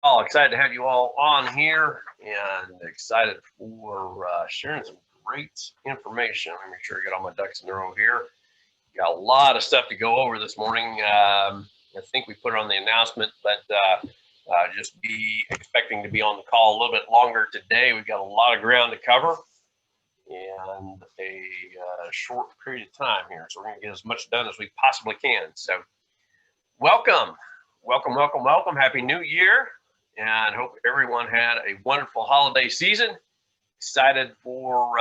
All excited to have you all on here and excited for sharing some great information. Let me make sure I get all my ducks in a row here. Got a lot of stuff to go over this morning. I think we put it on the announcement, but just be expecting to be on the call a little bit longer today. We've got a lot of ground to cover and a short period of time here. So we're going to get as much done as we possibly can. So welcome, welcome, welcome, welcome. Happy New Year. And hope everyone had a wonderful holiday season. Excited for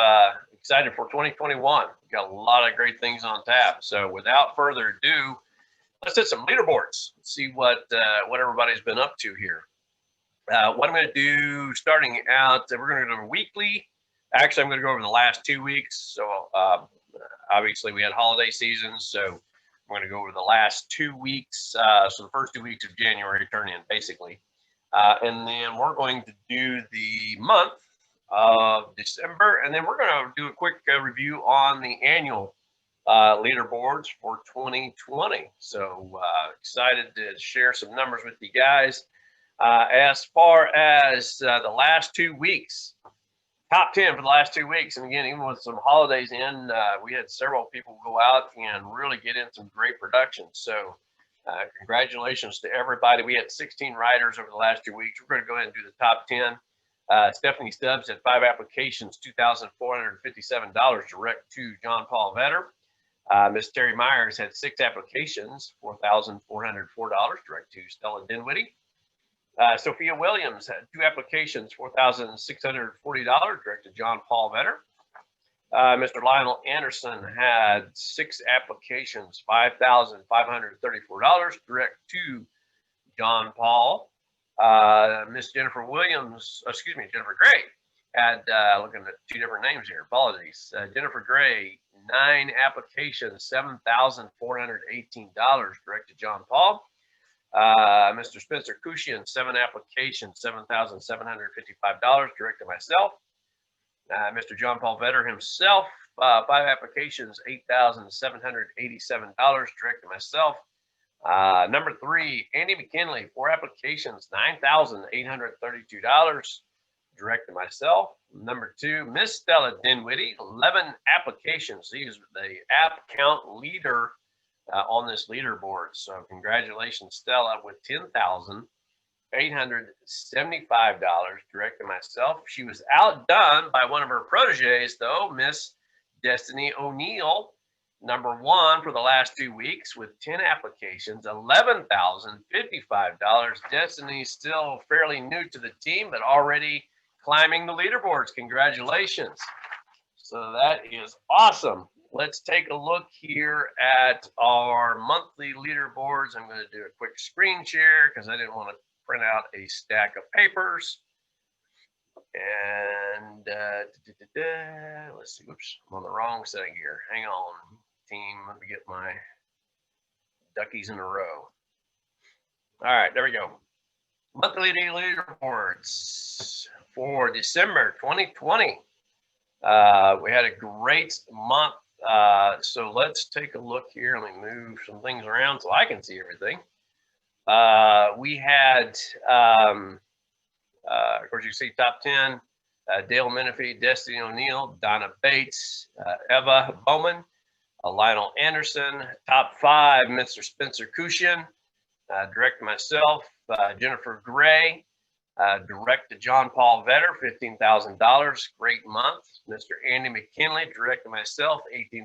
2021. We've got a lot of great things on tap. So without further ado, let's hit some leaderboards. Let's see what everybody's been up to here. What I'm going to do, starting out, we're going to do a weekly. Actually, I'm going to go over the last 2 weeks. So obviously we had holiday seasons, so I'm going to go over the last 2 weeks. So the first 2 weeks of January turn in basically. And then we're going to do the month of December, and then we're going to do a quick review on the annual leaderboards for 2020. So excited to share some numbers with you guys. As far as the last 2 weeks, top 10 for the last 2 weeks, and again, even with some holidays in, we had several people go out and really get in some great production. So congratulations to everybody. We had 16 riders over the last 2 weeks. We're going to go ahead and do the top 10. Stephanie Stubbs had 5 applications, $2,457 direct to John Paul Vetter. Miss Terry Myers had 6 applications, $4,404 direct to Stella Dinwiddie. Sophia Williams had 2 applications, $4,640 direct to John Paul Vetter. Mr. Lionel Anderson had 6 applications, $5,534 direct to John Paul. Miss Jennifer Gray had, looking at 2 different names here, apologies. Jennifer Gray, 9 applications, $7,418 direct to John Paul. Mr. Spencer Cushion, 7 applications, $7,755 direct to myself. Mr. John Paul Vetter himself, 5 applications, $8,787 direct to myself. Number 3, Andy McKinley, 4 applications, $9,832 direct to myself. Number 2, Miss Stella Dinwiddie, 11 applications. She is the app count leader on this leaderboard. So congratulations, Stella, with $10,875 direct to myself. She was outdone by one of her proteges, though, Miss Destiny O'Neill, number 1 for the last 2 weeks with 10 applications, $11,055. Destiny's still fairly new to the team, but already climbing the leaderboards. Congratulations. So that is awesome. Let's take a look here at our monthly leaderboards. I'm going to do a quick screen share because I didn't want to print out a stack of papers. And let's see, oops, I'm on the wrong setting here. Hang on, team, let me get my duckies in a row. All right, there we go. Monthly leaderboards for December 2020. We had a great month. So let's take a look here. Let me move some things around so I can see everything. We had, of course, you see top 10, Dale Menefee, Destiny O'Neill, Donna Bates, Eva Bowman, Lionel Anderson. Top 5, Mr. Spencer Cushion, direct to myself, Jennifer Gray, direct to John Paul Vetter, $15,000, great month. Mr. Andy McKinley, direct to myself,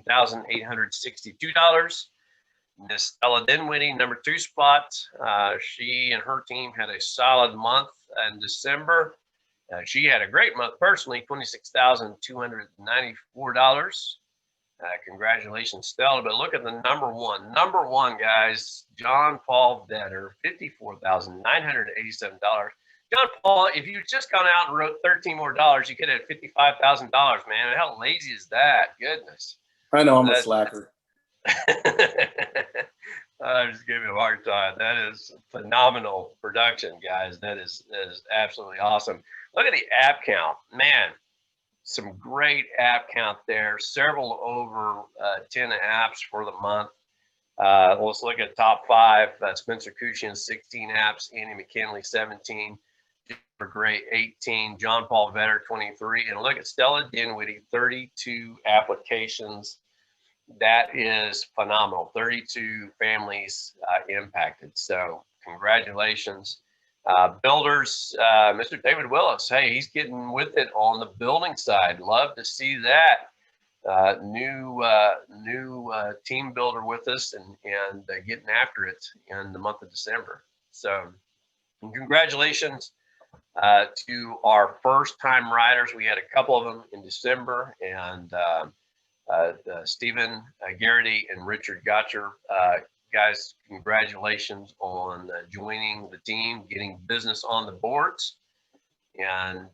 $18,862. Miss Stella Dinwiddie, number 2 spot. She and her team had a solid month in December. She had a great month personally, $26,294. Congratulations, Stella. But look at the number 1. Number 1, guys, John Paul Vetter, $54,987. John Paul, if you just gone out and wrote 13 more dollars, you could have $55,000, man. How lazy is that? Goodness. I know I'm a slacker. I'm just giving you a hard time. That is phenomenal production, guys. That is absolutely awesome. Look at the app count, man. Some great app count there. Several over 10 apps for the month. Let's look at top five. Spencer Cushion, 16 apps. Andy McKinley, 17. Jennifer Gray, 18. John Paul Vetter, 23. And look at Stella Dinwiddie, 32 applications. That is phenomenal. 32 families impacted. So congratulations. Builders, Mr. David Willis, hey, he's getting with it on the building side. Love to see that. New team builder with us and getting after it in the month of December. So congratulations to our first time riders. We had a couple of them in December, and Stephen Garrity and Richard Gotcher. Guys, congratulations on joining the team, getting business on the boards, and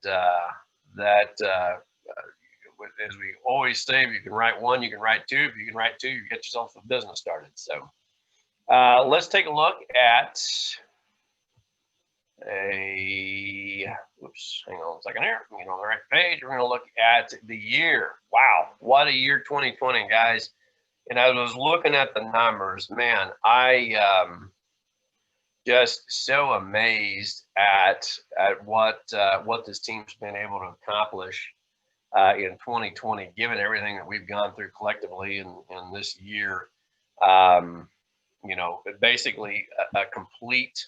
as we always say, if you can write one, you can write two. If you can write two, you get yourself a business started. So let's take a look at oops, hang on a second here. Get on the right page. We're going to look at the year. Wow, what a year 2020, guys. And I was looking at the numbers, man, I just so amazed at what this team's been able to accomplish in 2020, given everything that we've gone through collectively in this year. You know, basically a complete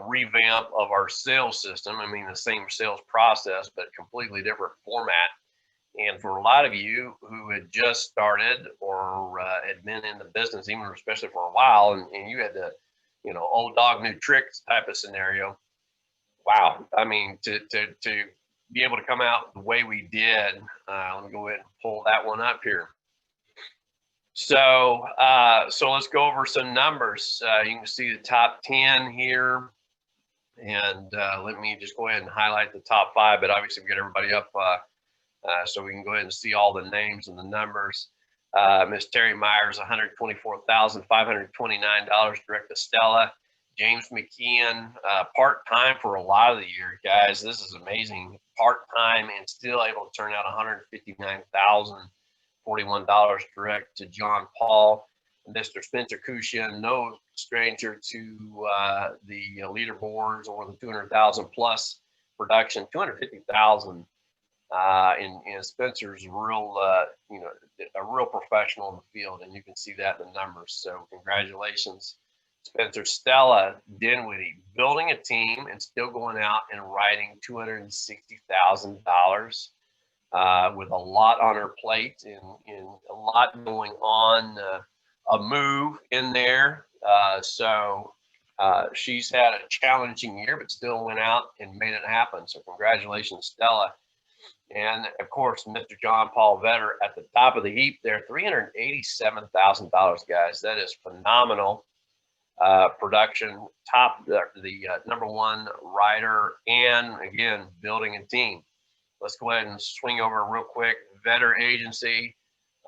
revamp of our sales system. I mean, the same sales process, but completely different format. And for a lot of you who had just started or had been in the business, even especially for a while, and you had the, you know, old dog, new tricks type of scenario. Wow. I mean, to be able to come out the way we did. Let me go ahead and pull that one up here. So let's go over some numbers. You can see the top 10 here, and let me just go ahead and highlight the top 5. But obviously, we get everybody up so we can go ahead and see all the names and the numbers. Miss Terry Myers, $124,529 direct to Stella. James McKeon, part-time for a lot of the year, guys. This is amazing. Part-time and still able to turn out $159,041 direct to John Paul. Mr. Spencer Cushion, no stranger to the leaderboards or the 200,000 plus production. 250,000 in Spencer's real, you know, a real professional in the field, and you can see that in the numbers. So congratulations. Spencer. Stella Dinwiddie, building a team and still going out and writing $260,000 with a lot on her plate and a lot going on, a move in there. So she's had a challenging year, but still went out and made it happen. So congratulations, Stella. And of course, Mr. John Paul Vetter at the top of the heap there, $387,000, guys. That is phenomenal. Production, top, the number one rider, and again, building a team. Let's go ahead and swing over real quick. Vetter Agency,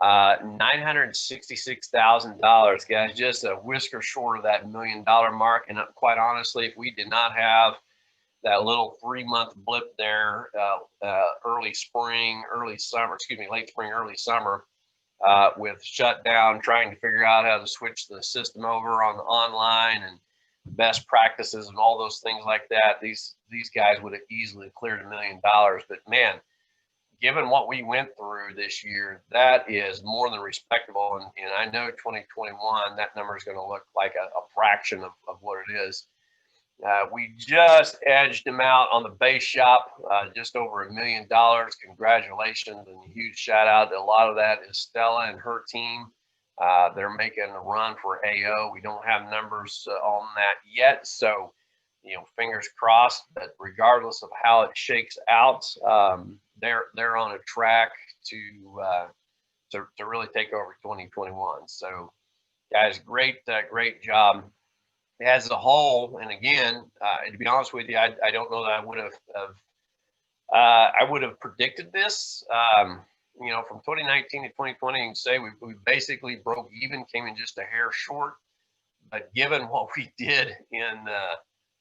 $966,000, guys, just a whisker short of that $1 million mark. And quite honestly, if we did not have that little 3-month blip there, early spring, early summer, excuse me, late spring, early summer, with shutdown, trying to figure out how to switch the system over on the online and best practices and all those things like that. These guys would have easily cleared $1 million. But man, given what we went through this year, that is more than respectable. And I know 2021, that number is going to look like a fraction of what it is. We just edged them out on the base shop, just over $1 million. Congratulations and a huge shout out. A lot of that is Stella and her team. They're making a run for AO. We don't have numbers on that yet, so you know, fingers crossed. But regardless of how it shakes out, they're on a track to really take over 2021. So, guys, great job. As a whole, and again, to be honest with you, I don't know that I would have predicted this. You know, from 2019 to 2020, you can say we basically broke even, came in just a hair short. But given what we did in,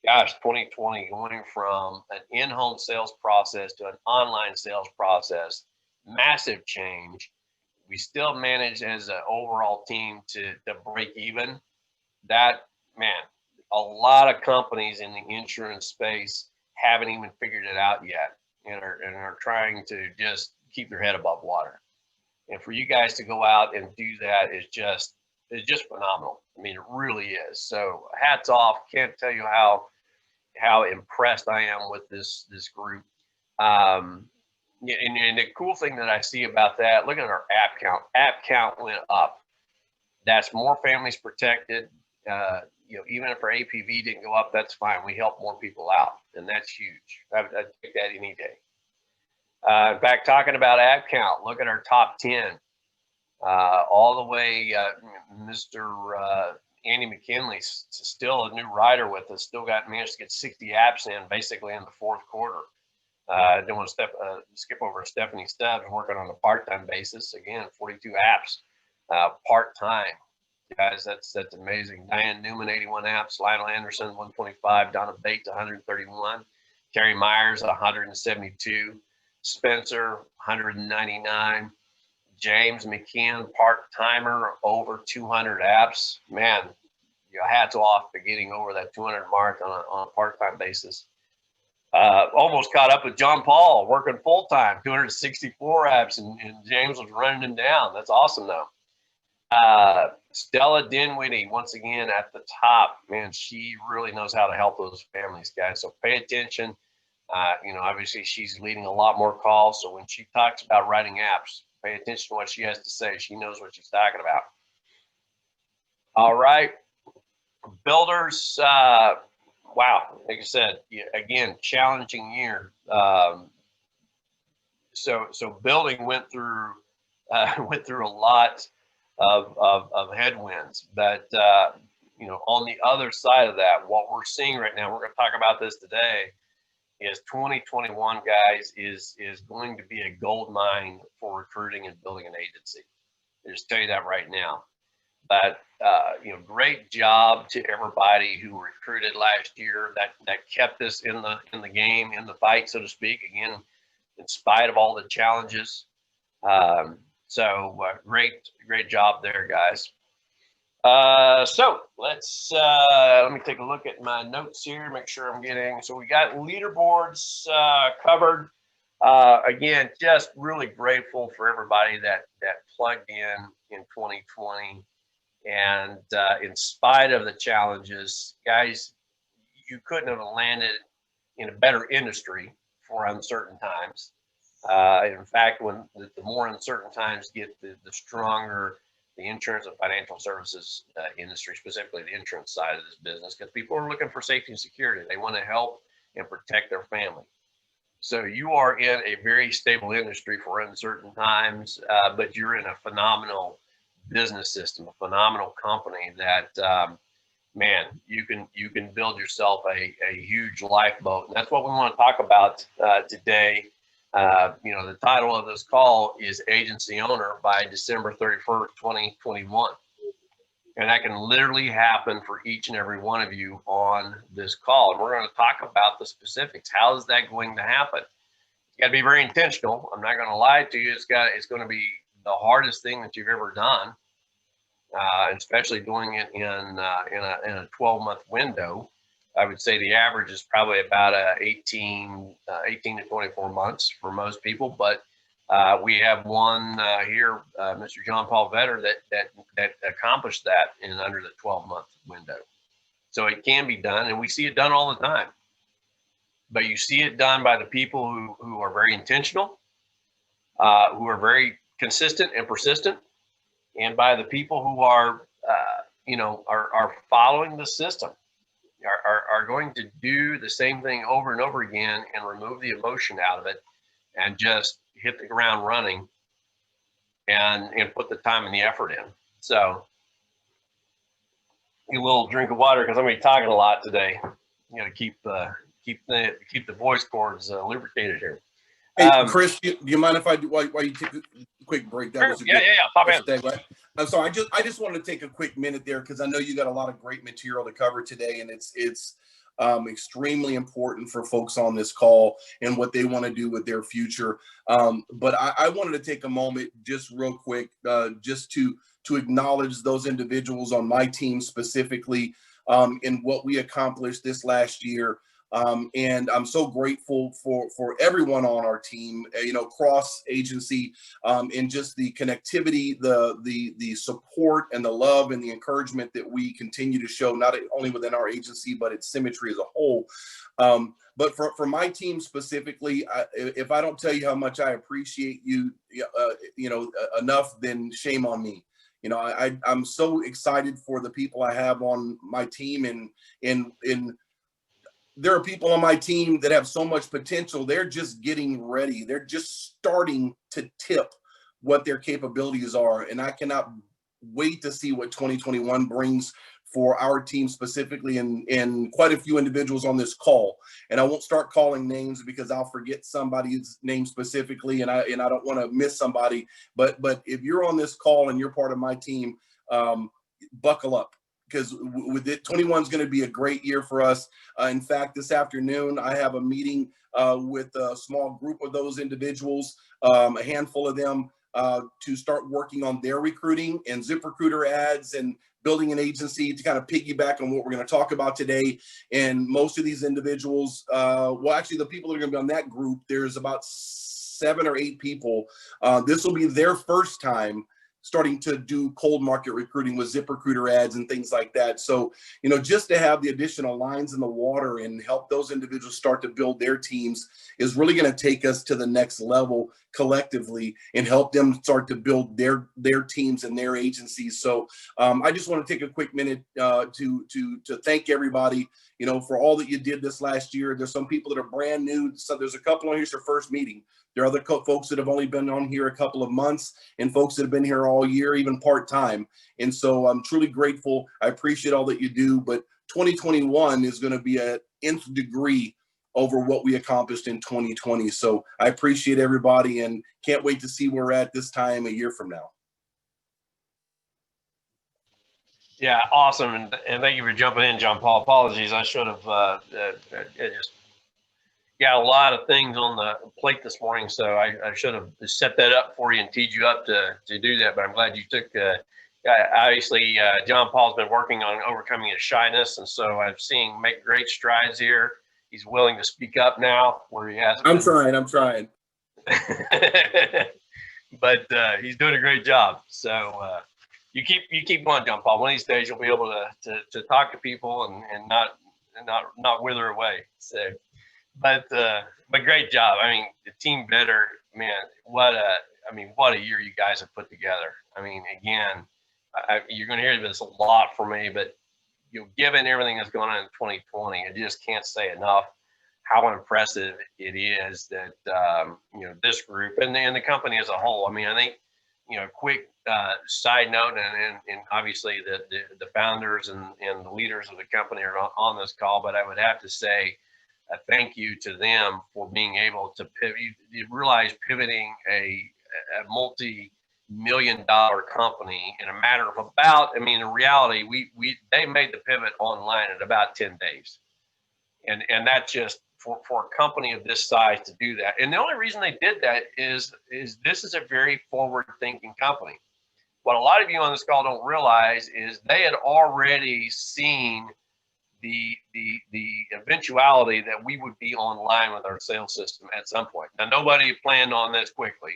2020, going from an in-home sales process to an online sales process, massive change. we still managed as an overall team to break even. That, man, a lot of companies in the insurance space haven't even figured it out yet, and are trying to just keep their head above water. And for you guys to go out and do that is just phenomenal. I mean, it really is. So hats off. Can't tell you how impressed I am with this group. And the cool thing that I see about that, look at our app count. App count went up. That's more families protected. Even if our APV didn't go up, that's fine. We help more people out, and that's huge. I'd take that any day. In fact, talking about app count, look at our top 10. All the way, Mr. Andy McKinley's still a new rider with us. Still managed to get 60 apps in basically in the fourth quarter. I didn't want to skip over Stephanie Stubbs working on a part-time basis. Again, 42 apps part-time. Guys, that's amazing. Diane Newman, 81 apps. Lionel Anderson, 125. Donna Bates, 131. Terry Myers, 172. Spencer, 199. James McKeon, part-timer, over 200 apps. Man, hats off to getting over that 200 mark on a part-time basis. Almost caught up with John Paul, working full-time, 264 apps, and James was running him down. That's awesome, though. Stella Dinwiddie, once again, at the top. Man, she really knows how to help those families, guys. So pay attention. Obviously, she's leading a lot more calls. So when she talks about writing apps, pay attention to what she has to say. She knows what she's talking about. All right. Builders, wow. Like I said, again, challenging year. So building went through a lot of headwinds. But, on the other side of that, what we're seeing right now, we're going to talk about this today, is 2021, guys, is going to be a gold mine for recruiting and building an agency. I'll just tell you that right now. But great job to everybody who recruited last year. That kept us in the game, in the fight, so to speak. Again, in spite of all the challenges. Great job there, guys. So let's let me take a look at my notes here, make sure I'm getting. So we got leaderboards covered. Again, just really grateful for everybody that plugged in 2020, and in spite of the challenges, guys, you couldn't have landed in a better industry for uncertain times. In fact, when the more uncertain times get, the stronger the insurance and financial services industry, specifically the insurance side of this business, because people are looking for safety and security. They want to help and protect their family. So you are in a very stable industry for uncertain times, but you're in a phenomenal business system, a phenomenal company that, man, you can build yourself a huge lifeboat. And that's what we want to talk about today. The title of this call is Agency Owner by December 31st, 2021. And that can literally happen for each and every one of you on this call. And we're going to talk about the specifics. How is that going to happen? You got to be very intentional. I'm not going to lie to you. It's going to be the hardest thing that you've ever done, especially doing it in a 12-month window. I would say the average is probably about 18 to 24 months for most people, but we have one here, Mr. John Paul Vetter, that accomplished that in under the 12-month window. So it can be done, and we see it done all the time. But you see it done by the people who are very intentional, who are very consistent and persistent, and by the people who are following the system. Are going to do the same thing over and over again and remove the emotion out of it and just hit the ground running and put the time and the effort in. So a little drink of water because I'm going to be talking a lot today. You got to keep the voice cords lubricated here. Hey, Chris, do you mind if while you take a quick break? That was yeah. Pop in. Segue. I'm sorry. I just wanted to take a quick minute there because I know you got a lot of great material to cover today, and it's extremely important for folks on this call and what they want to do with their future. But I wanted to take a moment just real quick, just to acknowledge those individuals on my team specifically, in what we accomplished this last year. And I'm so grateful for everyone on our team, cross agency, and just the connectivity, the support and the love and the encouragement that we continue to show, not only within our agency, but its Symmetry as a whole. But for my team specifically, if I don't tell you how much I appreciate you, enough, then shame on me. I'm so excited for the people I have on my team, and there are people on my team that have so much potential. They're just getting ready. They're just starting to tip what their capabilities are. And I cannot wait to see what 2021 brings for our team specifically, and quite a few individuals on this call. And I won't start calling names because I'll forget somebody's name specifically, and I don't want to miss somebody. But if you're on this call and you're part of my team, buckle up, because with it, 21 is going to be a great year for us. In fact, this afternoon, I have a meeting with a small group of those individuals, a handful of them, to start working on their recruiting and ZipRecruiter ads and building an agency to kind of piggyback on what we're going to talk about today. And most of these individuals, actually the people that are going to be on that group, there's about 7 or 8 people. This will be their first time starting to do cold market recruiting with ZipRecruiter ads and things like that. So, just to have the additional lines in the water and help those individuals start to build their teams is really going to take us to the next level collectively and help them start to build their teams and their agencies. So I just want to take a quick minute to thank everybody, for all that you did this last year. There's some people that are brand new. So there's a couple on here's their first meeting. There are other folks that have only been on here a couple of months, and folks that have been here all year, even part-time. And so I'm truly grateful. I appreciate all that you do, but 2021 is going to be an nth degree over what we accomplished in 2020. So I appreciate everybody and can't wait to see where we're at this time a year from now. Yeah, awesome. And thank you for jumping in, John Paul. Apologies. I should have just got a lot of things on the plate this morning, so I should have set that up for you and teed you up to do that. But I'm glad you took. Obviously, John Paul's been working on overcoming his shyness, and so I've seen him make great strides here. He's willing to speak up now where he hasn't. I'm trying. But he's doing a great job. So you keep going, John Paul. One of these days you'll be able to talk to people and not wither away. So. But great job. I mean, the team better, man. What a year you guys have put together. I mean, again, you're going to hear this a lot from me, but given everything that's going on in 2020, I just can't say enough how impressive it is that this group and the company as a whole. I mean, I think quick side note, and obviously the founders and the leaders of the company are on this call, but I would have to say a thank you to them for being able to pivot. You realize pivoting a multi-million-dollar company in a matter of about, in reality, they made the pivot online in about 10 days. And that's just for a company of this size to do that. And the only reason they did that is this is a very forward-thinking company. What a lot of you on this call don't realize is they had already seen the eventuality that we would be online with our sales system at some point. Now, nobody planned on this quickly,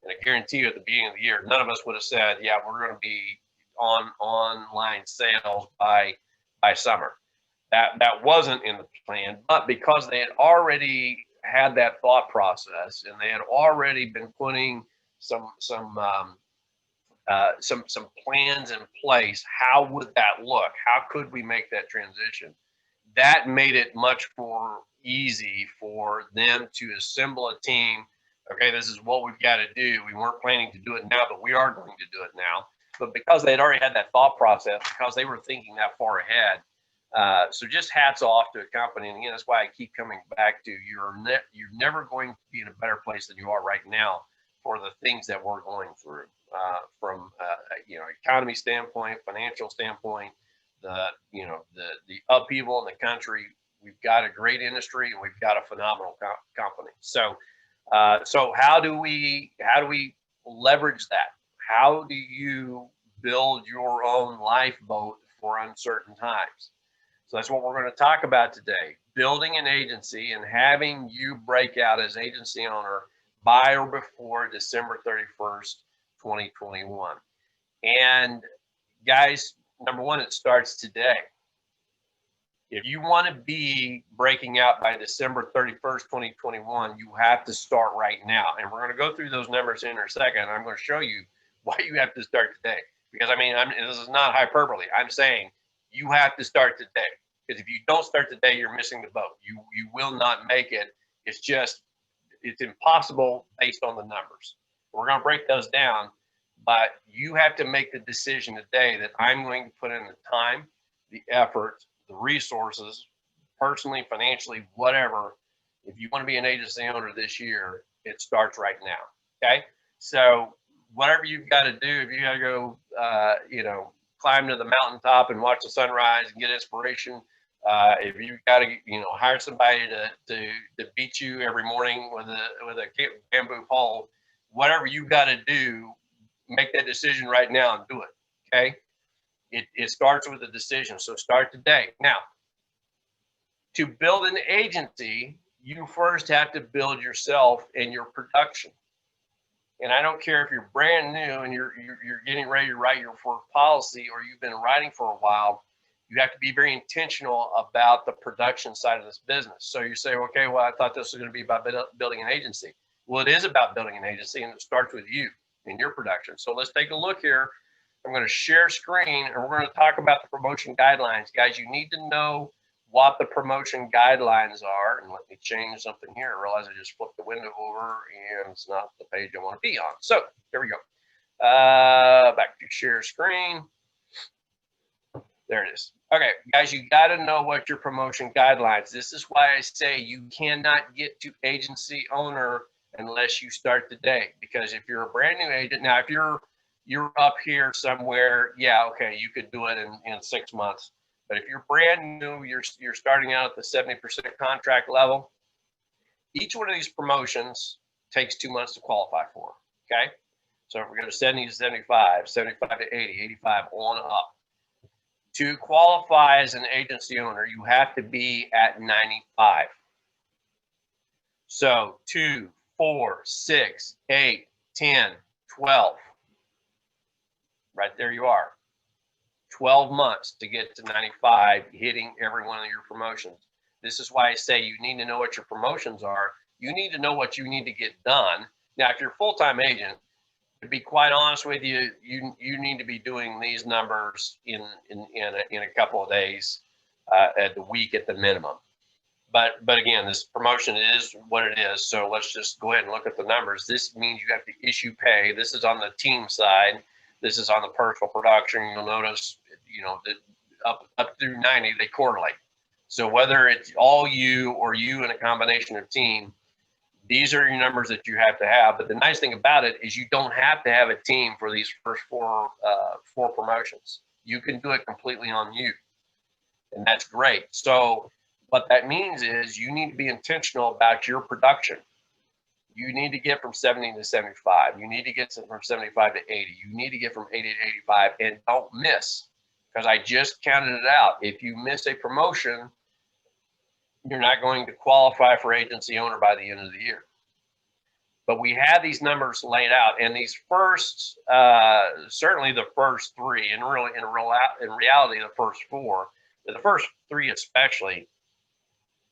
and I guarantee you at the beginning of the year, none of us would have said, yeah, we're going to be on online sales by summer. That wasn't in the plan, but because they had already had that thought process and they had already been putting some plans in place. How would that look? How could we make that transition? That made it much more easy for them to assemble a team. Okay, this is what we've got to do. We weren't planning to do it now, but we are going to do it now. But because they had already had that thought process, because they were thinking that far ahead, so just hats off to a company. And again, that's why I keep coming back to you're never going to be in a better place than you are right now for the things that we're going through. From economy standpoint, financial standpoint, the upheaval in the country, We've got a great industry, and we've got a phenomenal company. So, so how do we leverage that? How do you build your own lifeboat for uncertain times? So that's what we're going to talk about today. Building an agency and having you break out as agency owner by or before December 31st, 2021. And guys, number one, it starts today. If you want to be breaking out by December 31st, 2021, you have to start right now. And we're going to go through those numbers in a second. I'm going to show you why you have to start today. Because I mean, this is not hyperbole. I'm saying you have to start today. Because if you don't start today, you're missing the boat. You will not make it. It's impossible based on the numbers. We're going to break those down, but you have to make the decision today that I'm going to put in the time, the effort, the resources, personally, financially, whatever. If you want to be an agency owner this year, it starts right now. Okay. So whatever you've got to do, if you got to go, climb to the mountaintop and watch the sunrise and get inspiration, if you've got to, hire somebody to beat you every morning with a bamboo pole, whatever you've got to do, make that decision right now and do it. Okay. It starts with a decision. So start today. Now, to build an agency, you first have to build yourself and your production. And I don't care if you're brand new and you're getting ready to write your first policy, or you've been writing for a while. You have to be very intentional about the production side of this business. So you say, okay, well, I thought this was going to be about building an agency. Well, it is about building an agency, and it starts with you and your production. So let's take a look here. I'm going to share screen, and we're going to talk about the promotion guidelines. Guys, you need to know what the promotion guidelines are. And let me change something here. I realize I just flipped the window over, and it's not the page I want to be on. So here we go. Back to share screen. There it is. Okay, guys, you got to know what your promotion guidelines. This is why I say you cannot get to agency owner unless you start today. Because if you're a brand new agent, now if you're up here somewhere, yeah, okay, you could do it in 6 months. But if you're brand new, you're starting out at the 70% contract level. Each one of these promotions takes 2 months to qualify for. Okay, so if we go to 70 to 75, 75 to 80, 85 on up. To qualify as an agency owner, you have to be at 95. So 2, 4, 6, 8, 10, 12. Right there you are. 12 months to get to 95, hitting every one of your promotions. This is why I say you need to know what your promotions are. You need to know what you need to get done. Now, if you're a full-time agent, to be quite honest with you, you need to be doing these numbers in a couple of days, at the week at the minimum. But again, this promotion is what it is. So let's just go ahead and look at the numbers. This means you have to issue pay. This is on the team side. This is on the personal production. You'll notice, that up through 90, they correlate. So whether it's all you or you in a combination of team, these are your numbers that you have to have. But the nice thing about it is you don't have to have a team for these first four promotions. You can do it completely on you, and that's great. So what that means is you need to be intentional about your production. You need to get from 70 to 75. You need to get from 75 to 80. You need to get from 80 to 85, and don't miss, because I just counted it out. If you miss a promotion, you're not going to qualify for agency owner by the end of the year. But we have these numbers laid out, and these first, certainly the first three, and really in reality the first four, but the first three especially,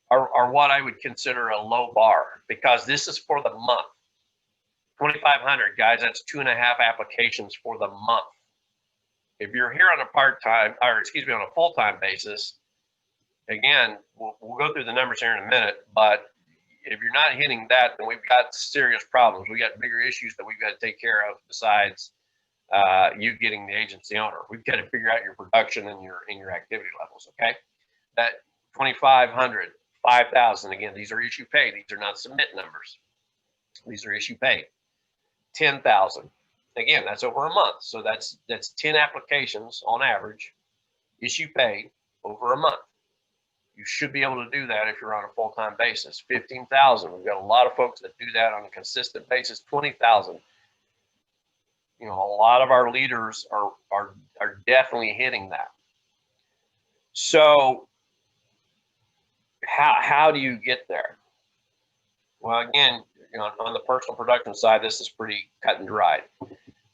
are what I would consider a low bar, because this is for the month. 2,500 guys, that's 2.5 applications for the month. If you're here on a on a full-time basis, again, we'll go through the numbers here in a minute, but if you're not hitting that, then we've got serious problems. We got bigger issues that we've got to take care of besides you getting the agency owner. We've got to figure out your production and your activity levels. Okay, that 2,500, 5,000. Again, these are issue pay. These are not submit numbers. These are issue pay. 10,000. Again, that's over a month. So that's 10 applications on average, issue paid over a month. You should be able to do that if you're on a full-time basis. 15,000. We've got a lot of folks that do that on a consistent basis. 20,000. You know, a lot of our leaders are definitely hitting that. So how do you get there? Well, again, you know, on the personal production side, this is pretty cut and dried.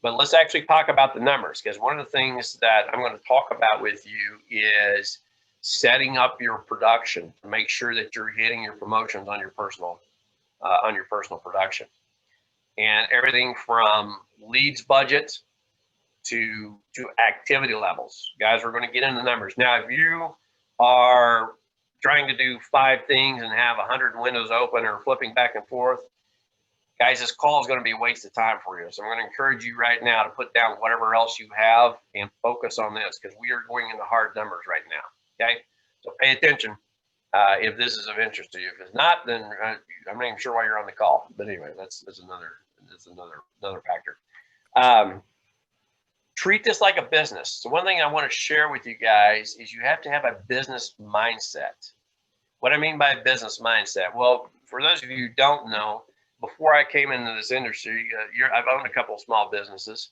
But let's actually talk about the numbers, because one of the things that I'm going to talk about with you is setting up your production to make sure that you're hitting your promotions on your personal production, and everything from leads budget to activity levels. Guys, we're going to get into the numbers now. If you are trying to do 5 things and have 100 windows open or flipping back and forth, guys, this call is going to be a waste of time for you. So I'm going to encourage you right now to put down whatever else you have and focus on this, because we are going into hard numbers right now. Okay, so pay attention if this is of interest to you. If it's not, then I'm not even sure why you're on the call. But anyway, that's another factor. Treat this like a business. So one thing I want to share with you guys is you have to have a business mindset. What I mean by a business mindset, well, for those of you who don't know, before I came into this industry, I've owned a couple of small businesses.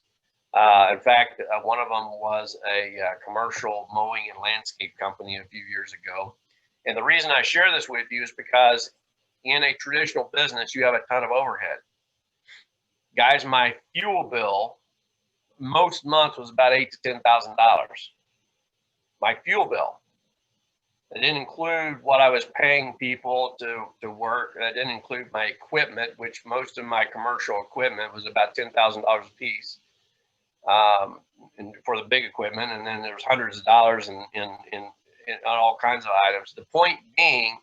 In fact, one of them was a commercial mowing and landscape company a few years ago. And the reason I share this with you is because in a traditional business, you have a ton of overhead. Guys, my fuel bill most months was about $8,000 to $10,000. My fuel bill. It didn't include what I was paying people to work. That didn't include my equipment, which most of my commercial equipment was about $10,000 a piece, and for the big equipment. And then there's hundreds of dollars in all kinds of items. The point being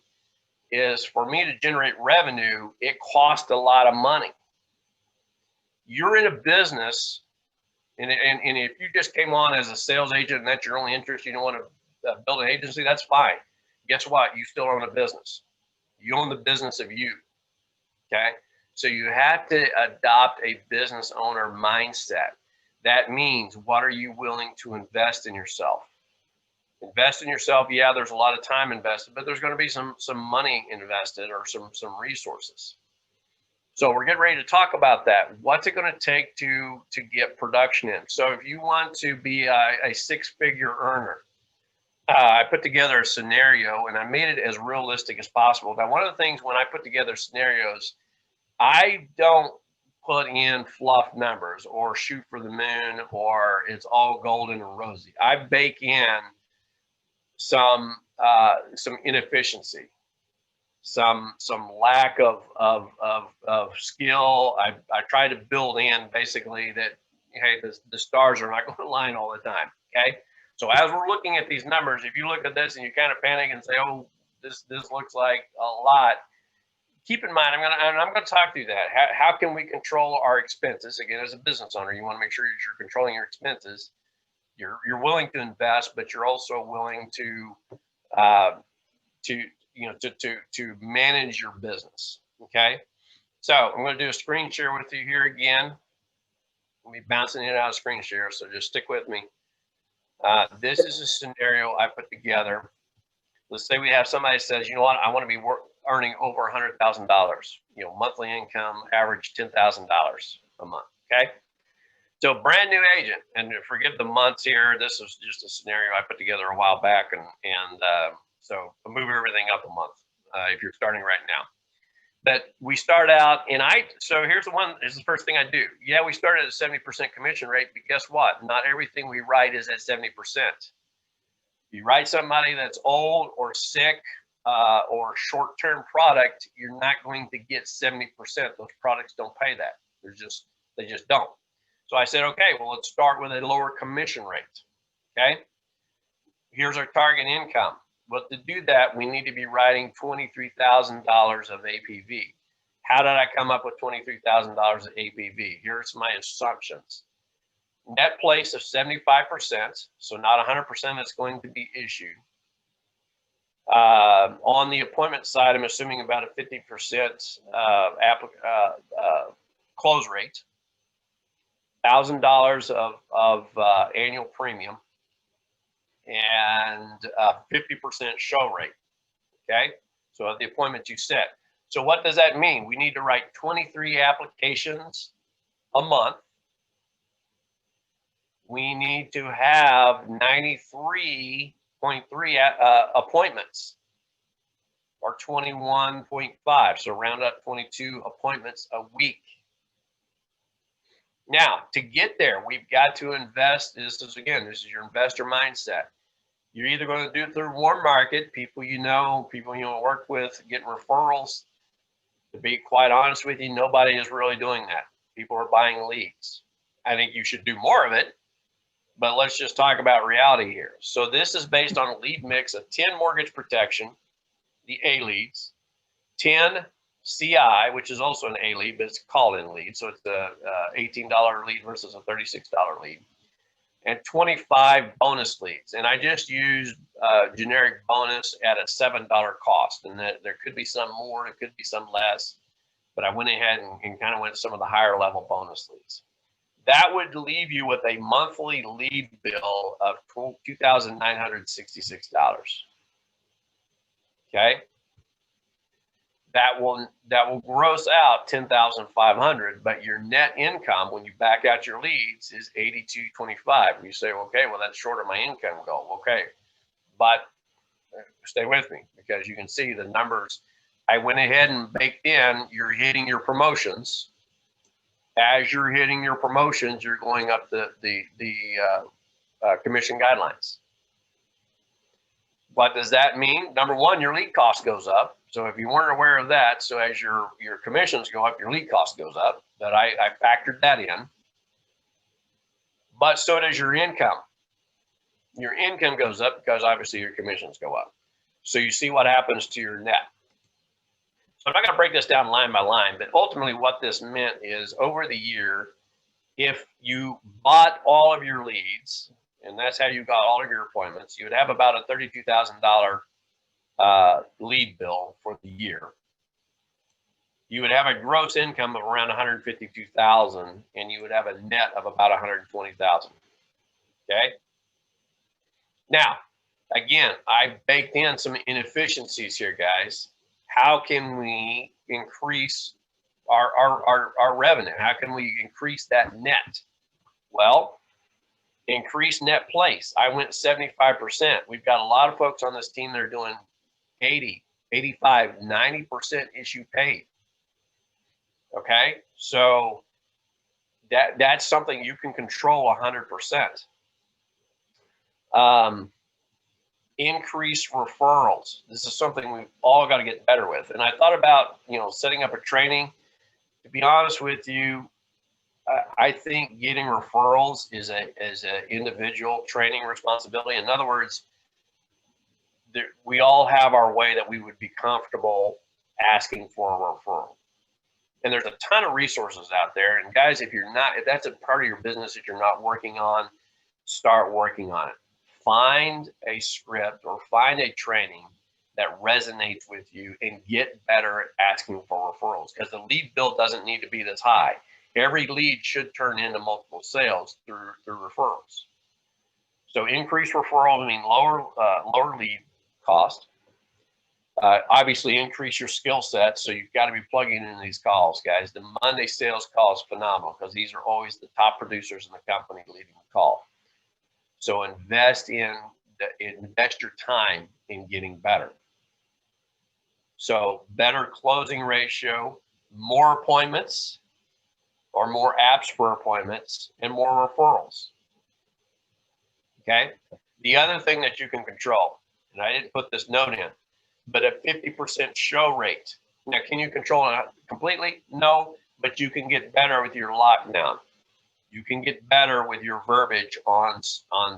is, for me to generate revenue, it cost a lot of money. You're in a business, and if you just came on as a sales agent and that's your only interest, you don't want to build an agency, that's fine. Guess what? You still own a business. You own the business of you. Okay. So you have to adopt a business owner mindset. That means, what are you willing to invest in yourself? Invest in yourself. Yeah, there's a lot of time invested, but there's going to be some money invested, or some resources. So we're getting ready to talk about that. What's it going to take to get production in? So if you want to be a 6-figure earner, I put together a scenario, and I made it as realistic as possible. Now, one of the things when I put together scenarios, I don't put in fluff numbers or shoot for the moon or it's all golden and rosy. I bake in some inefficiency, some lack of skill. I try to build in basically that, hey, the stars are not going to align all the time. Okay. So as we're looking at these numbers, if you look at this and you kind of panic and say, "Oh, this looks like a lot," keep in mind, I'm gonna talk through that. How can we control our expenses? Again, as a business owner, you want to make sure you're controlling your expenses. You're willing to invest, but you're also willing to manage your business. Okay. So I'm going to do a screen share with you here again. I'll be bouncing in and out of screen share, so just stick with me. This is a scenario I put together. Let's say we have somebody says, you know what, I want to be earning over $100,000, monthly income, average $10,000 a month. Okay. So brand new agent, and forget the months here. This is just a scenario I put together a while back. So I'll move everything up a month if you're starting right now. But we start out, so here's the first thing I do. Yeah, we started at a 70% commission rate, but guess what? Not everything we write is at 70%. You write somebody that's old or sick or short-term product, you're not going to get 70%. Those products don't pay that. They just don't. So I said, okay, well, let's start with a lower commission rate. Okay. Here's our target income. Well, to do that, we need to be writing $23,000 of APV. How did I come up with $23,000 of APV? Here's my assumptions. Net place of 75%, so not 100% that's going to be issued. On the appointment side, I'm assuming about a 50% close rate, $1,000 of annual premium, and 50% show rate. Okay, so the appointments you set. So what does that mean? We need to write 23 applications a month. We need to have 93.3 appointments, or 21.5. So round up 22 appointments a week. Now, to get there, we've got to invest. This is your investor mindset. You're either going to do it through warm market, people you know work with, getting referrals. To be quite honest with you, nobody is really doing that. People are buying leads. I think you should do more of it, but let's just talk about reality here. So this is based on a lead mix of 10 mortgage protection, the A leads, 10 CI, which is also an A lead, but it's a call-in lead. So it's a $18 lead versus a $36 lead, and 25 bonus leads. And I just used generic bonus at a $7 cost, and that there could be some more, it could be some less, but I went ahead and kind of went to some of the higher level bonus leads. That would leave you with a monthly lead bill of $2,966. Okay, that will gross out $10,500, but your net income when you back out your leads is $8,225. You say, okay, well that's short of my income goal. Okay, but stay with me, because you can see the numbers. I went ahead and baked in. You're hitting your promotions. As you're hitting your promotions, you're going up the commission guidelines. What does that mean? Number one, your lead cost goes up. So if you weren't aware of that, so as your commissions go up, your lead cost goes up. But I factored that in. But so does your income. Your income goes up because obviously your commissions go up. So you see what happens to your net. So I'm not going to break this down line by line, but ultimately what this meant is over the year, if you bought all of your leads, and that's how you got all of your appointments, you would have about a $32,000 lead bill for the year. You would have a gross income of around $152,000, and you would have a net of about $120,000. Okay. Now, again, I baked in some inefficiencies here, guys. How can we increase our revenue? How can we increase that net? Well, increase net place. I went 75%. We've got a lot of folks on this team that are doing 80, 85, 90% issue paid. Okay, so that's something you can control 100%. Increase referrals. This is something we've all got to get better with. And I thought about, setting up a training. To be honest with you, I think getting referrals is an individual training responsibility. In other words, we all have our way that we would be comfortable asking for a referral. And there's a ton of resources out there. And guys, if that's a part of your business that you're not working on, start working on it. Find a script or find a training that resonates with you and get better at asking for referrals, because the lead bill doesn't need to be this high. Every lead should turn into multiple sales through referrals. So increase referral, I mean lower lead cost. Obviously increase your skill set. So you've got to be plugging in these calls, guys. The Monday sales call is phenomenal because these are always the top producers in the company leading the call. So invest your time in getting better. So better closing ratio, more appointments or more apps for appointments, and more referrals. Okay. The other thing that you can control, and I didn't put this note in, but a 50% show rate. Now, can you control it completely? No, but you can get better with your lockdown. You can get better with your verbiage on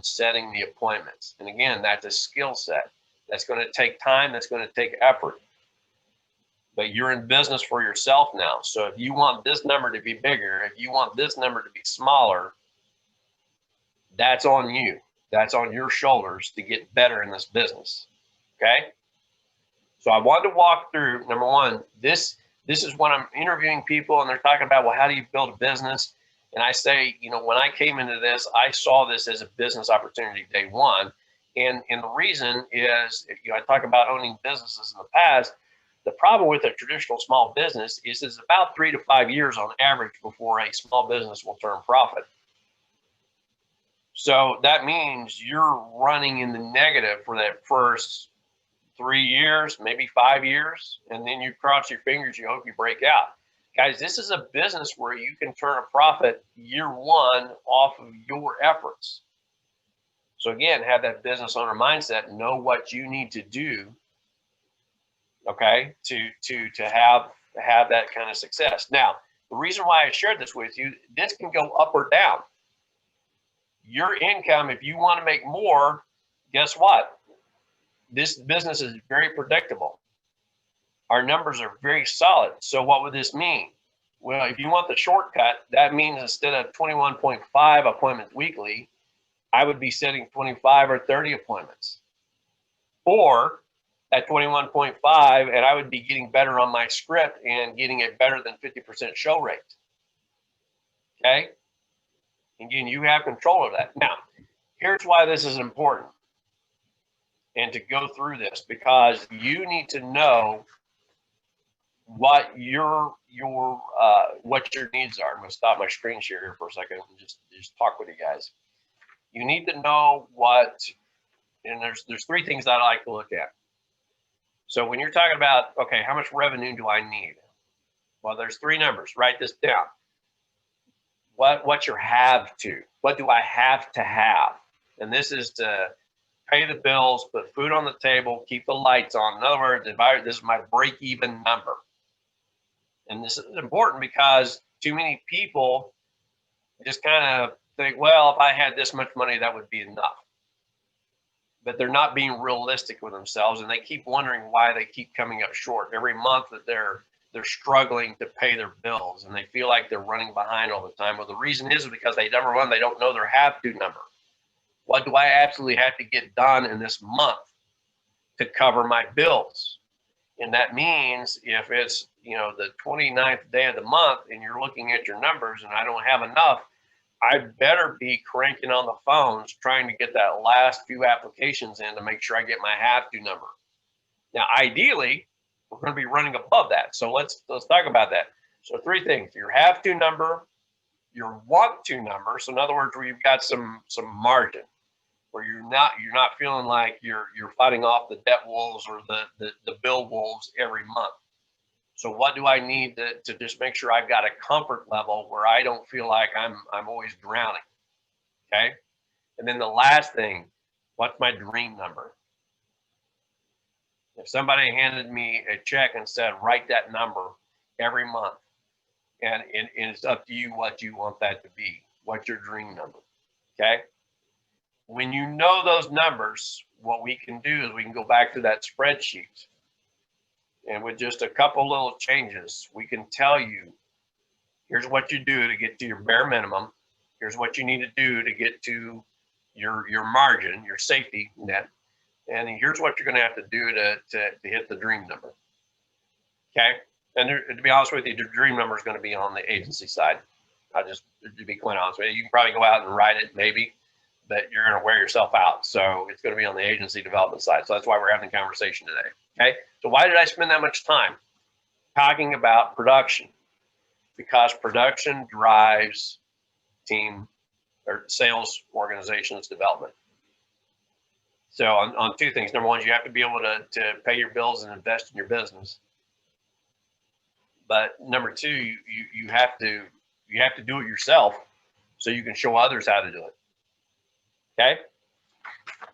setting the appointments. And again, that's a skill set. That's going to take time. That's going to take effort. But you're in business for yourself now. So if you want this number to be bigger, if you want this number to be smaller, that's on you. That's on your shoulders to get better in this business. Okay? So I wanted to walk through, number one, this is when I'm interviewing people and they're talking about, well, how do you build a business? And I say, when I came into this, I saw this as a business opportunity day one. And the reason is, I talk about owning businesses in the past. The problem with a traditional small business is it's about 3 to 5 years on average before a small business will turn profit. So that means you're running in the negative for that first 3 years, maybe 5 years, and then you cross your fingers, you hope you break out. Guys, this is a business where you can turn a profit year one off of your efforts. So again, have that business owner mindset, know what you need to do, okay, to have that kind of success. Now, the reason why I shared this with you, this can go up or down. Your income, if you want to make more, guess what? This business is very predictable. Our numbers are very solid. So what would this mean? Well, if you want the shortcut, that means instead of 21.5 appointments weekly, I would be setting 25 or 30 appointments. Or at 21.5, and I would be getting better on my script and getting a better than 50% show rate. Okay? Again, you have control of that. Now, here's why this is important and to go through this, because you need to know what your needs are. I'm going to stop my screen share here for a second and just talk with you guys. You need to know what, and there's three things that I like to look at. So when you're talking about, okay, how much revenue do I need? Well, there's three numbers. Write this down. What's your have to? What do I have to have? And this is to pay the bills, put food on the table, keep the lights on. In other words, this is my break-even number. And this is important because too many people just kind of think, well, if I had this much money, that would be enough. But they're not being realistic with themselves, and they keep wondering why they keep coming up short every month, that they're struggling to pay their bills, and they feel like they're running behind all the time. Well, the reason is because number one, they don't know their have to number. What do I absolutely have to get done in this month to cover my bills? And that means if it's, the 29th day of the month and you're looking at your numbers and I don't have enough, I better be cranking on the phones trying to get that last few applications in to make sure I get my have to number. Now, ideally, we're going to be running above that. So let's talk about that. So three things: your have to number, your want to number. So in other words, where you've got some margin, where you're not feeling like you're fighting off the debt wolves or the bill wolves every month. So what do I need to just make sure I've got a comfort level where I don't feel like I'm always drowning? Okay. And then the last thing, what's my dream number? If somebody handed me a check and said, write that number every month, and it's up to you what you want that to be. What's your dream number? Okay. When you know those numbers, what we can do is we can go back to that spreadsheet. And with just a couple little changes, we can tell you, here's what you do to get to your bare minimum. Here's what you need to do to get to your margin, your safety net. And here's what you're going to have to do to hit the dream number. Okay. And to be honest with you, the dream number is going to be on the agency side. To be quite honest with you, you can probably go out and write it maybe, but you're going to wear yourself out. So it's going to be on the agency development side. So that's why we're having the conversation today. Okay. So why did I spend that much time talking about production? Because production drives team or sales organizations development. So on two things. Number one, you have to be able to pay your bills and invest in your business. But number two, you have to do it yourself so you can show others how to do it. Okay.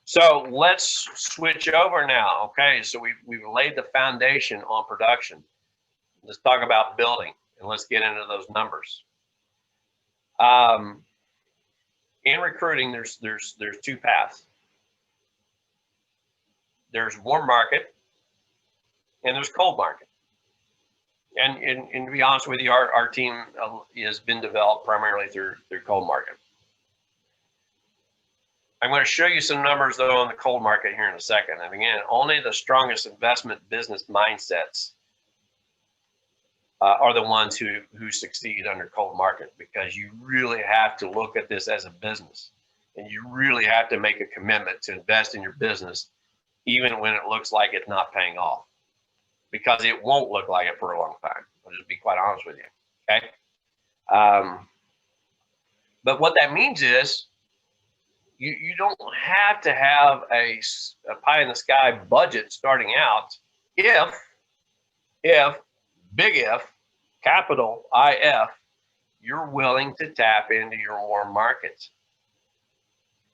So let's switch over now. Okay. So we've laid the foundation on production. Let's talk about building, and let's get into those numbers. In recruiting, there's two paths. There's warm market and there's cold market. And to be honest with you, our team has been developed primarily through cold market. I'm going to show you some numbers though on the cold market here in a second. And again, only the strongest investment business mindsets are the ones who succeed under cold market, because you really have to look at this as a business. And you really have to make a commitment to invest in your business, even when it looks like it's not paying off, because it won't look like it for a long time. I'll just be quite honest with you. Okay. But what that means is you don't have to have a pie in the sky budget starting out if big if capital IF, you're willing to tap into your warm markets.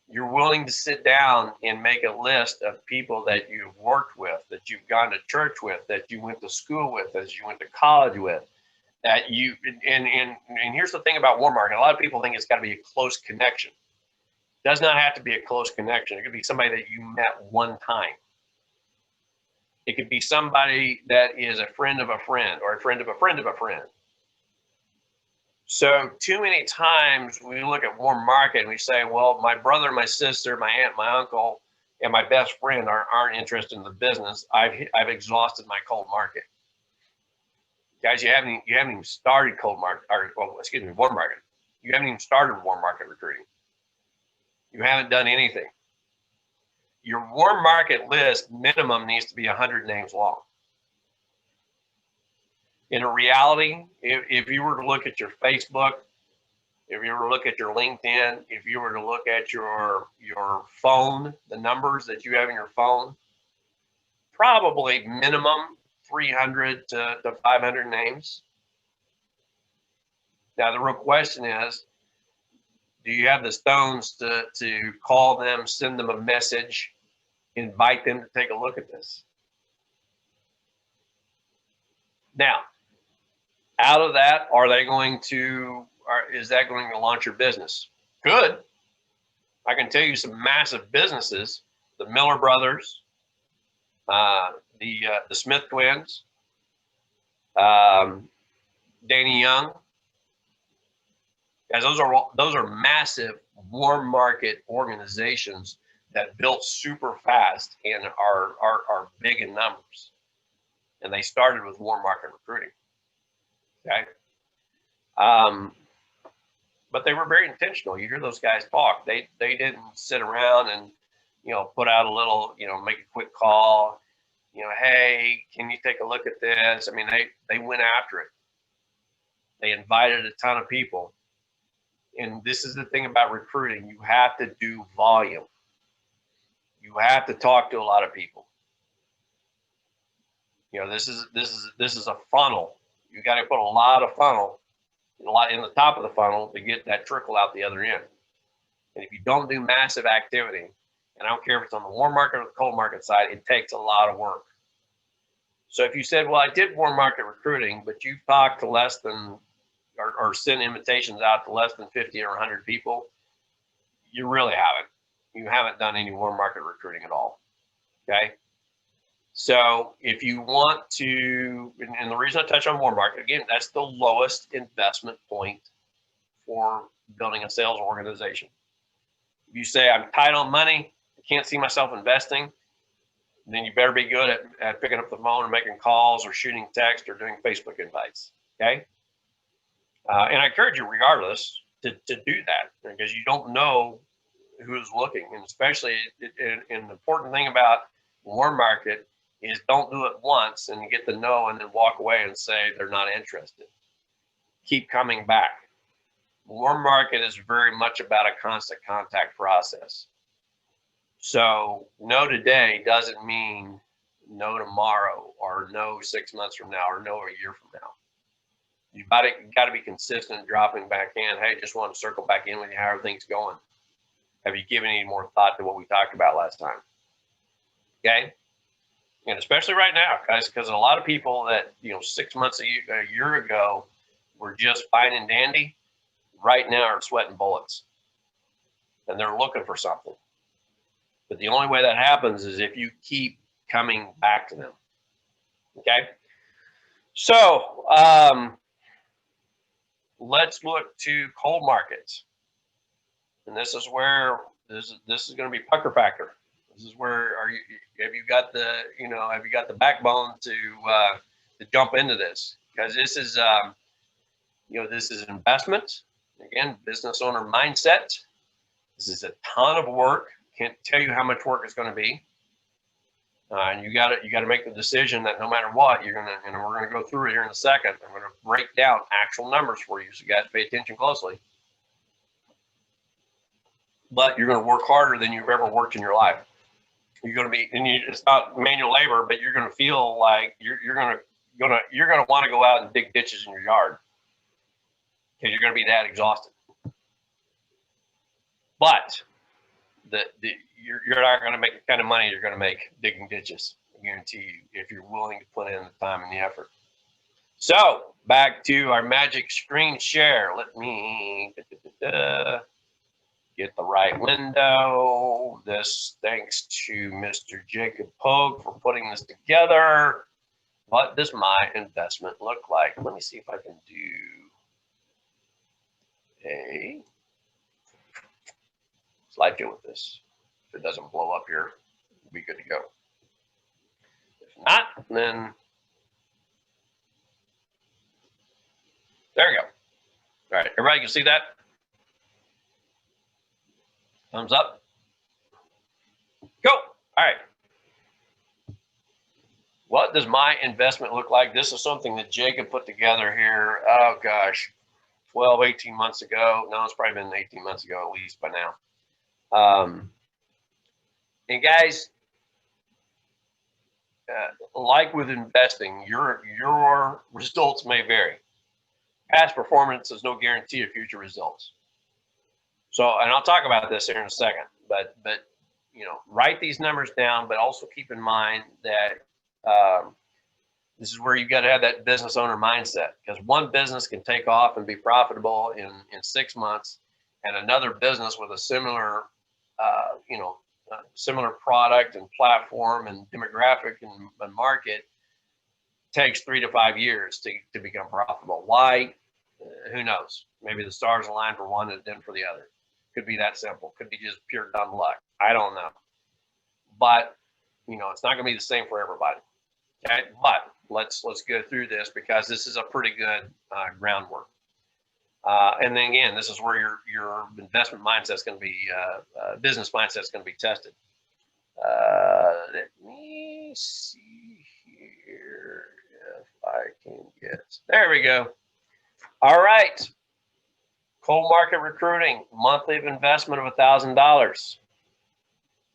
You're willing to sit down and make a list of people that you've worked with, that you've gone to church with, that you went to school with, that you went to college with, that you, and here's the thing about warm market. A lot of people think it's got to be a close connection. It does not have to be a close connection. It could be somebody that you met one time. It could be somebody that is a friend of a friend or a friend of a friend of a friend. So too many times we look at warm market and we say, well, my brother, my sister, my aunt, my uncle, and my best friend aren't interested in the business. I've exhausted my cold market. Guys, you haven't even started warm market. You haven't even started warm market recruiting. You haven't done anything. Your warm market list minimum needs to be 100 names long. In reality, if you were to look at your Facebook, if you were to look at your LinkedIn, if you were to look at your phone, the numbers that you have in your phone, probably minimum 300 to 500 names. Now, the real question is, do you have the stones to call them, send them a message, invite them to take a look at this? Now, out of that, is that going to launch your business? Good. I can tell you some massive businesses, the Miller Brothers, the Smith twins, Danny Young. Guys, those are massive warm market organizations that built super fast and are big in numbers. And they started with warm market recruiting. Okay. But they were very intentional. You hear those guys talk. They didn't sit around and, put out a little, make a quick call, hey, can you take a look at this? I mean, they went after it. They invited a ton of people. And this is the thing about recruiting. You have to do volume. You have to talk to a lot of people. This is a funnel. You got to put a lot of funnel, a lot in the top of the funnel to get that trickle out the other end. And if you don't do massive activity, and I don't care if it's on the warm market or the cold market side, it takes a lot of work. So if you said, well, I did warm market recruiting, but you've talked to less than, or sent invitations out to less than 50 or 100 people, you really haven't. You haven't done any warm market recruiting at all. Okay. So if you want to, and the reason I touch on warm market, again, that's the lowest investment point for building a sales organization. If you say, I'm tight on money, I can't see myself investing, then you better be good at picking up the phone and making calls or shooting text or doing Facebook invites. Okay. And I encourage you, regardless, to do that, because you don't know who's looking. And especially, and the important thing about warm market is don't do it once and get the no and then walk away and say they're not interested. Keep coming back. Warm market is very much about a constant contact process. So no today doesn't mean no tomorrow or no 6 months from now or no a year from now. You got to be consistent, dropping back in. Hey, just want to circle back in with you. How are things going? Have you given any more thought to what we talked about last time? Okay. And especially right now, guys, because a lot of people that, 6 months, a year ago were just fine and dandy, right now are sweating bullets. And they're looking for something. But the only way that happens is if you keep coming back to them. Okay. So let's look to cold markets. And this is where this is going to be pucker factor. This is where have you got the backbone to jump into this? Because this is this is investment. Again, business owner mindset. This is a ton of work. Can't tell you how much work it's going to be. And you got to make the decision that no matter what, you're gonna, and we're gonna go through it here in a second. I'm gonna break down actual numbers for you, so you guys pay attention closely. But you're gonna work harder than you've ever worked in your life. You're gonna be, and it's not manual labor, but you're gonna feel like you're gonna want to go out and dig ditches in your yard because you're gonna be that exhausted. But you're not going to make the kind of money you're going to make digging ditches. I guarantee you, if you're willing to put in the time and the effort. So back to our magic screen share. Let me get the right window. This thanks to Mr. Jacob Pogue for putting this together. What does my investment look like? Let me see if I can do a slideshow with this. If it doesn't blow up here, we'll be good to go. If not, then there we go. All right, everybody can see that? Thumbs up. Go. All right. What does my investment look like? This is something that Jacob put together here. Oh gosh, 12, 18 months ago. No, it's probably been 18 months ago at least by now. And guys, like with investing, your results may vary. Past performance is no guarantee of future results. So, and I'll talk about this here in a second, but you know, write these numbers down, but also keep in mind that this is where you got to have that business owner mindset, because one business can take off and be profitable in 6 months, and another business with a similar, similar product and platform and demographic and market takes 3 to 5 years to become profitable. Why? Who knows? Maybe the stars aligned for one and it didn't for the other. Could be that simple. Could be just pure dumb luck. I don't know. But you know, it's not going to be the same for everybody. Okay, but let's go through this because this is a pretty good groundwork. And then again, this is where your investment mindset is going to be, business mindset is going to be tested. Let me see here if I can get. There we go. All right. Cold market recruiting, monthly of investment of $1,000.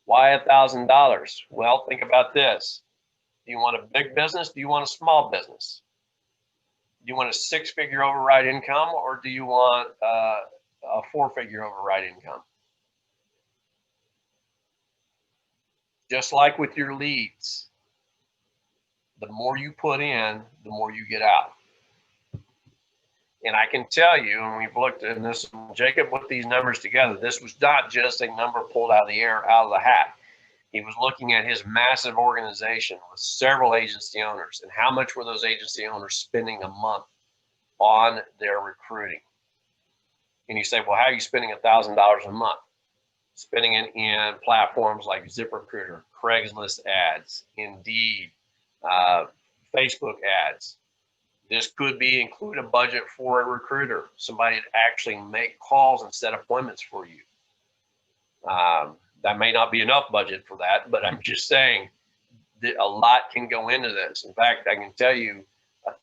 Why $1,000? Well, think about this. Do you want a big business? Do you want a small business? Do you want a 6-figure override income, or do you want a 4-figure override income? Just like with your leads, the more you put in, the more you get out. And I can tell you, and we've looked at this, Jacob put these numbers together. This was not just a number pulled out of the air, out of the hat. He was looking at his massive organization with several agency owners and how much were those agency owners spending a month on their recruiting. And you say, well, how are you spending $1,000 a month? Spending it in platforms like ZipRecruiter, Craigslist ads, Indeed, Facebook ads. This could be include a budget for a recruiter, somebody to actually make calls and set appointments for you. That may not be enough budget for that, but I'm just saying that a lot can go into this. In fact, I can tell you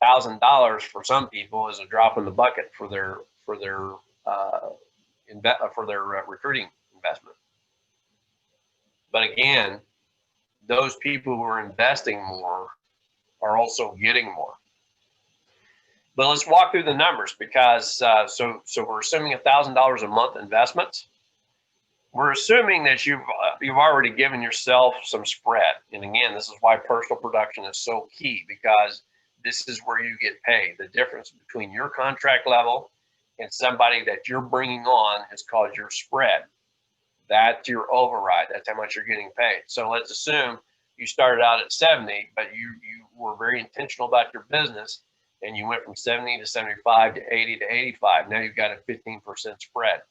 $1,000 for some people is a drop in the bucket for their recruiting investment. But again, those people who are investing more are also getting more. But let's walk through the numbers because so we're assuming $1,000 a month investments. We're assuming that you've already given yourself some spread. And again, this is why personal production is so key, because this is where you get paid. The difference between your contract level and somebody that you're bringing on is called your spread. That's your override. That's how much you're getting paid. So let's assume you started out at 70, but you were very intentional about your business, and you went from 70 to 75 to 80 to 85. Now you've got a 15% spread.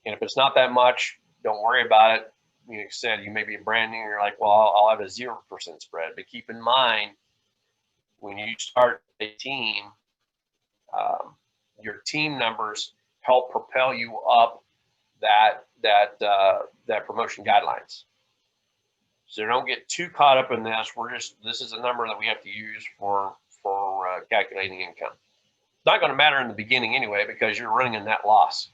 And if it's not that much, don't worry about it. You said you may be brand new, and you're like, well, I'll have a 0% spread. But keep in mind, when you start a team, your team numbers help propel you up that promotion guidelines. So don't get too caught up in this. This is a number that we have to use for calculating income. It's not going to matter in the beginning anyway, because you're running a net loss.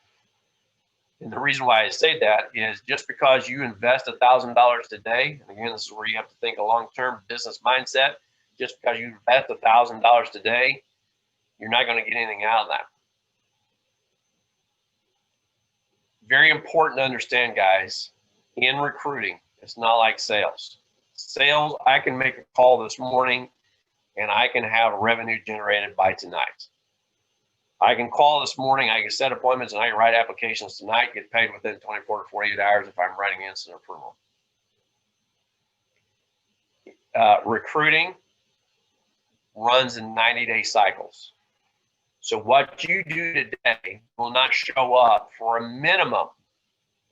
And the reason why I say that is just because you invest $1,000 today, and again, this is where you have to think a long-term business mindset. Just because you invest $1,000 today, you're not going to get anything out of that. Very important to understand, guys, in recruiting, it's not like sales. Sales, I can make a call this morning and I can have revenue generated by tonight. I can call this morning, I can set appointments, and I can write applications tonight, get paid within 24 to 48 hours if I'm writing instant approval. Recruiting runs in 90-day cycles. So what you do today will not show up for a minimum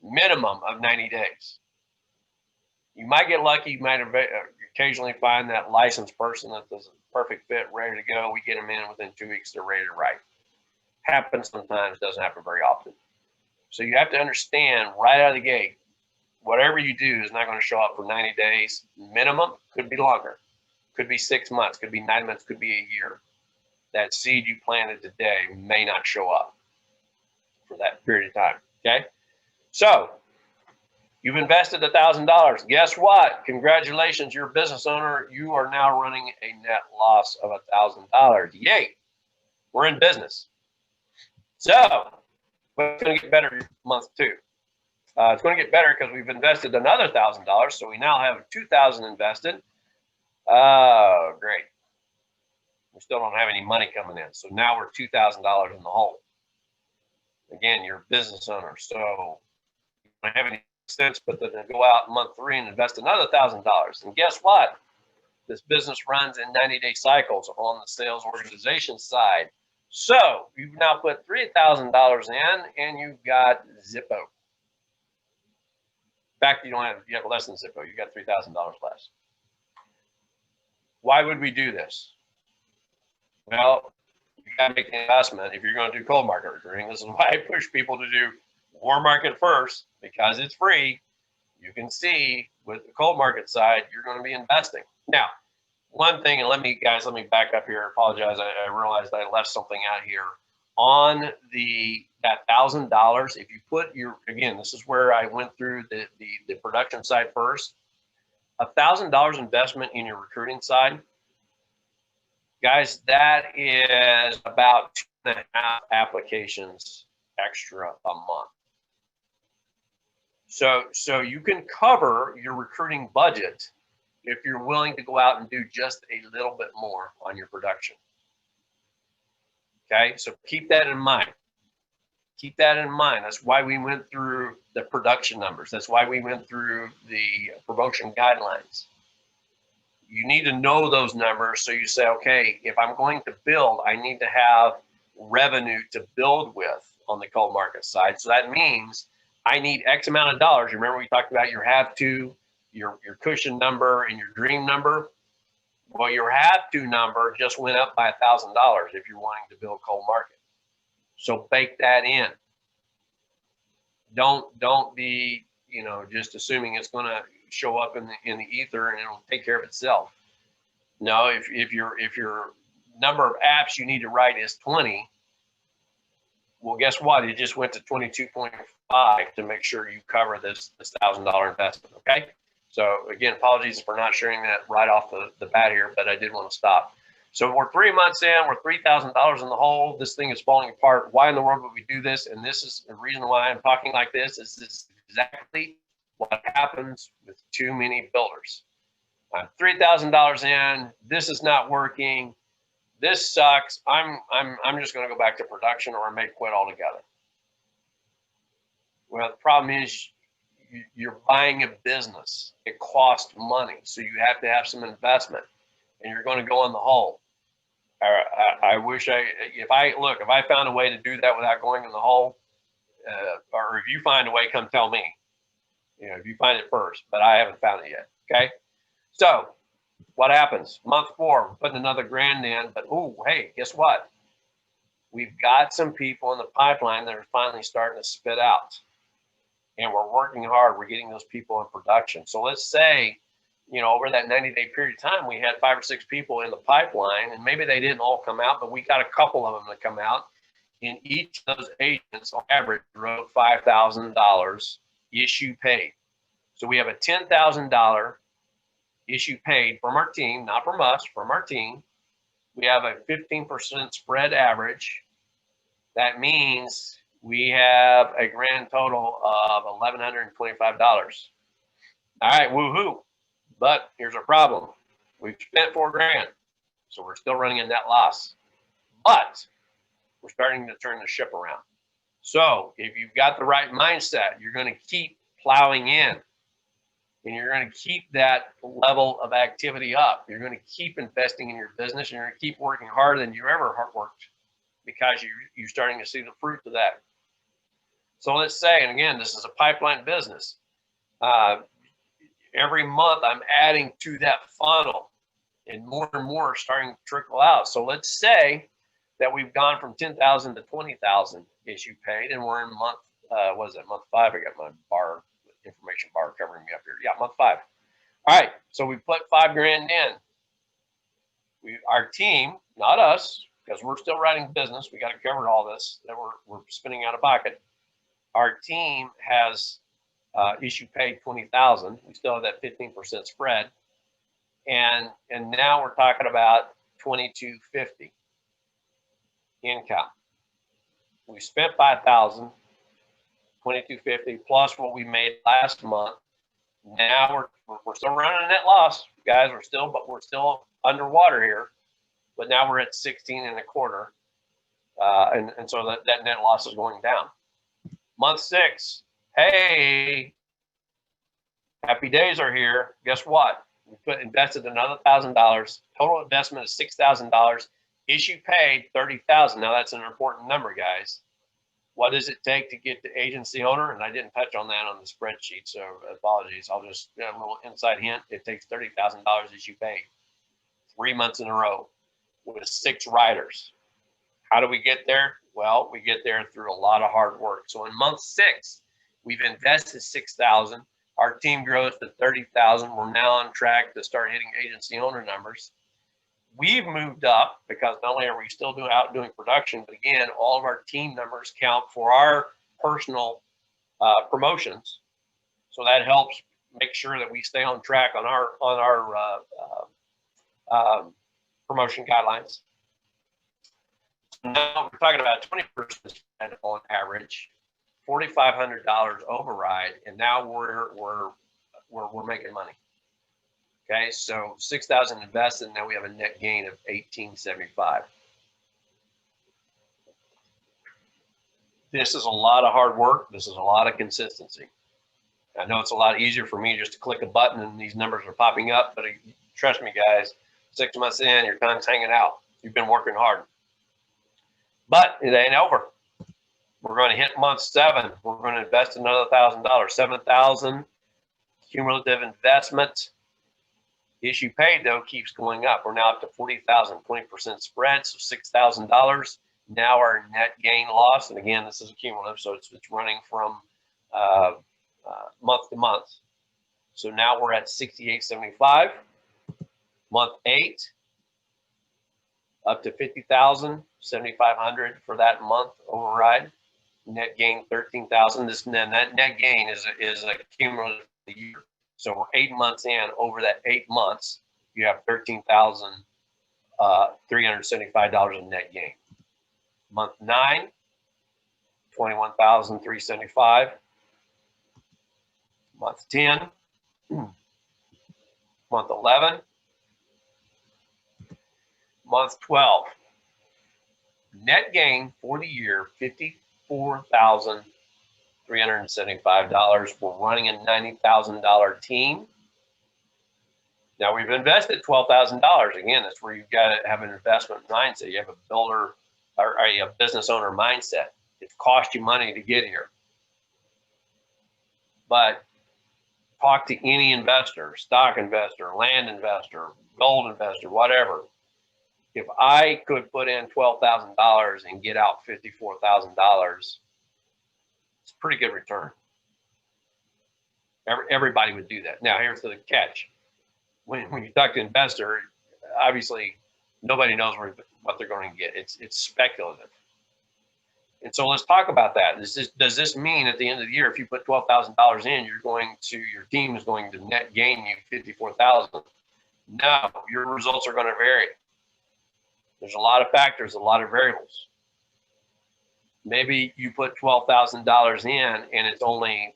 of 90 days. You might get lucky. You might occasionally find that licensed person that does a perfect fit, ready to go. We get them in within 2 weeks, they're ready to write. Happens sometimes, doesn't happen very often. So you have to understand right out of the gate, whatever you do is not going to show up for 90 days minimum. Could be longer, could be 6 months, could be 9 months, could be a year. That seed you planted today may not show up for that period of time. Okay, so you've invested $1,000. Guess what? Congratulations, you're a business owner. You are now running a net loss of $1,000. Yay! We're in business. So, but it's going to get better month two. It's going to get better because we've invested another $1,000. So we now have $2,000 invested. Oh, great. We still don't have any money coming in. So now we're $2,000 in the hole. Again, you're a business owner. So you don't have any sense but then go out in month 3 and invest another $1,000. And guess what? This business runs in 90-day cycles on the sales organization side. So you've now put $3,000 in and you've got Zippo. In fact, you have less than Zippo. You got $3,000 less. Why would we do this? Well, you got to make an investment if you're going to do cold market recruiting. This is why I push people to do warm market first, because it's free. You can see with the cold market side, you're going to be investing. Now, one thing, and let me back up here. I apologize. I realized I left something out here. On that $1,000, if you put again, this is where I went through the production side first. $1,000 investment in your recruiting side, guys, that is about 2.5 applications extra a month. So you can cover your recruiting budget if you're willing to go out and do just a little bit more on your production. Okay, so keep that in mind. Keep that in mind. That's why we went through the production numbers. That's why we went through the promotion guidelines. You need to know those numbers so you say, okay, if I'm going to build, I need to have revenue to build with on the cold market side. So that means I need X amount of dollars. Remember we talked about your have to, your cushion number, and your dream number. Well, your have to number just went up by $1,000 if you're wanting to build cold market. So bake that in. Don't be just assuming it's going to show up in the ether and it'll take care of itself. No, if your number of apps you need to write is 20, well, guess what? It just went to 22.5 to make sure you cover this $1,000 investment. Okay. So again, apologies for not sharing that right off the bat here, but I did want to stop. So we're 3 months in, we're $3,000 in the hole. This thing is falling apart. Why in the world would we do this? And this is the reason why I'm talking like this. Is this exactly what happens with too many builders? I'm $3,000 in. This is not working. This sucks. I'm just going to go back to production, or I may quit altogether. Well, the problem is you're buying a business. It costs money, so you have to have some investment, and you're going to go in the hole. I wish if I found a way to do that without going in the hole, or if you find a way, come tell me. If you find it first, but I haven't found it yet. Okay. So what happens? Month 4, we're putting another $1,000 in, but hey, guess what? We've got some people in the pipeline that are finally starting to spit out. and we're working hard. We're getting those people in production. So let's say, over that 90-day period of time, we had 5 or 6 people in the pipeline, and maybe they didn't all come out, but we got a couple of them to come out. And each of those agents, on average, wrote $5,000 issue paid. So we have a $10,000 issue paid from our team, not from us, from our team. We have a 15% spread average. That means we have a grand total of $1,125. All right, woohoo. But here's our problem. We've spent $4,000, so we're still running a net loss. But we're starting to turn the ship around. So if you've got the right mindset, you're going to keep plowing in, and you're going to keep that level of activity up. You're going to keep investing in your business, and you're going to keep working harder than you ever worked, because you're starting to see the fruit of that. So let's say, and again, this is a pipeline business. Every month I'm adding to that funnel, and more are starting to trickle out. So let's say that we've gone from 10,000 to 20,000 issue paid, and we're in month, what is it, month 5? I got my information bar covering me up here. Yeah, month 5. All right, so we put $5,000 in. Our team, not us, because we're still running business. We got to cover all this that we're spending out of pocket. Our team has issue paid 20,000. We still have that 15% spread, and now we're talking about 2,250 income. We spent 5,000, 2,250 plus what we made last month. Now we're still running a net loss, guys. We're still underwater here, but now we're at 16 and a quarter, and so that net loss is going down. Month 6, hey, happy days are here. Guess what? We invested another $1,000. Total investment is $6,000. Issue paid 30,000. Now that's an important number, guys. What does it take to get to agency owner? And I didn't touch on that on the spreadsheet, so apologies. I'll just a little inside hint. It takes $30,000 issue paid 3 months in a row with 6 riders. How do we get there? Well, we get there through a lot of hard work. So in month 6, we've invested $6,000. Our team grows to 30,000. We're now on track to start hitting agency owner numbers. We've moved up because not only are we still out doing production, but again, all of our team numbers count for our personal promotions. So that helps make sure that we stay on track on our promotion guidelines. Now we're talking about 20% on average, $4,500 override, and now we're making money. Okay, so 6,000 invested, and now we have a net gain of 1,875. This is a lot of hard work. This is a lot of consistency. I know it's a lot easier for me just to click a button and these numbers are popping up, but trust me, guys, 6 months in, your time's hanging out. You've been working hard. But it ain't over. We're going to hit month 7. We're going to invest another $1,000, 7,000 cumulative investment. Issue paid, though, keeps going up. We're now up to 40,000, 20% spread, so $6,000. Now our net gain loss, and again, this is a cumulative, so it's running from month to month. So now we're at 6,875. Month 8, up to 50,000, 7,500 for that month override. Net gain 13,000. This net gain is a cumulative year. So we're 8 months in. Over that 8 months, you have $13,375 in net gain. Month 9, 21,375. Month 10, month 11, month 12. Net gain for the year, $54,375. We're running a $90,000 team. Now we've invested $12,000. Again, that's where you've got to have an investment mindset. You have a builder or a business owner mindset. It's cost you money to get here. But talk to any investor, stock investor, land investor, gold investor, whatever. If I could put in $12,000 and get out $54,000, it's a pretty good return. Everybody would do that. Now, here's the catch. When you talk to an investor, obviously nobody knows what they're going to get. It's speculative. And so let's talk about that. Does this mean at the end of the year, if you put $12,000 in, your team is going to net gain you 54,000? No, your results are going to vary. There's a lot of factors, a lot of variables. Maybe you put $12,000 in and it's only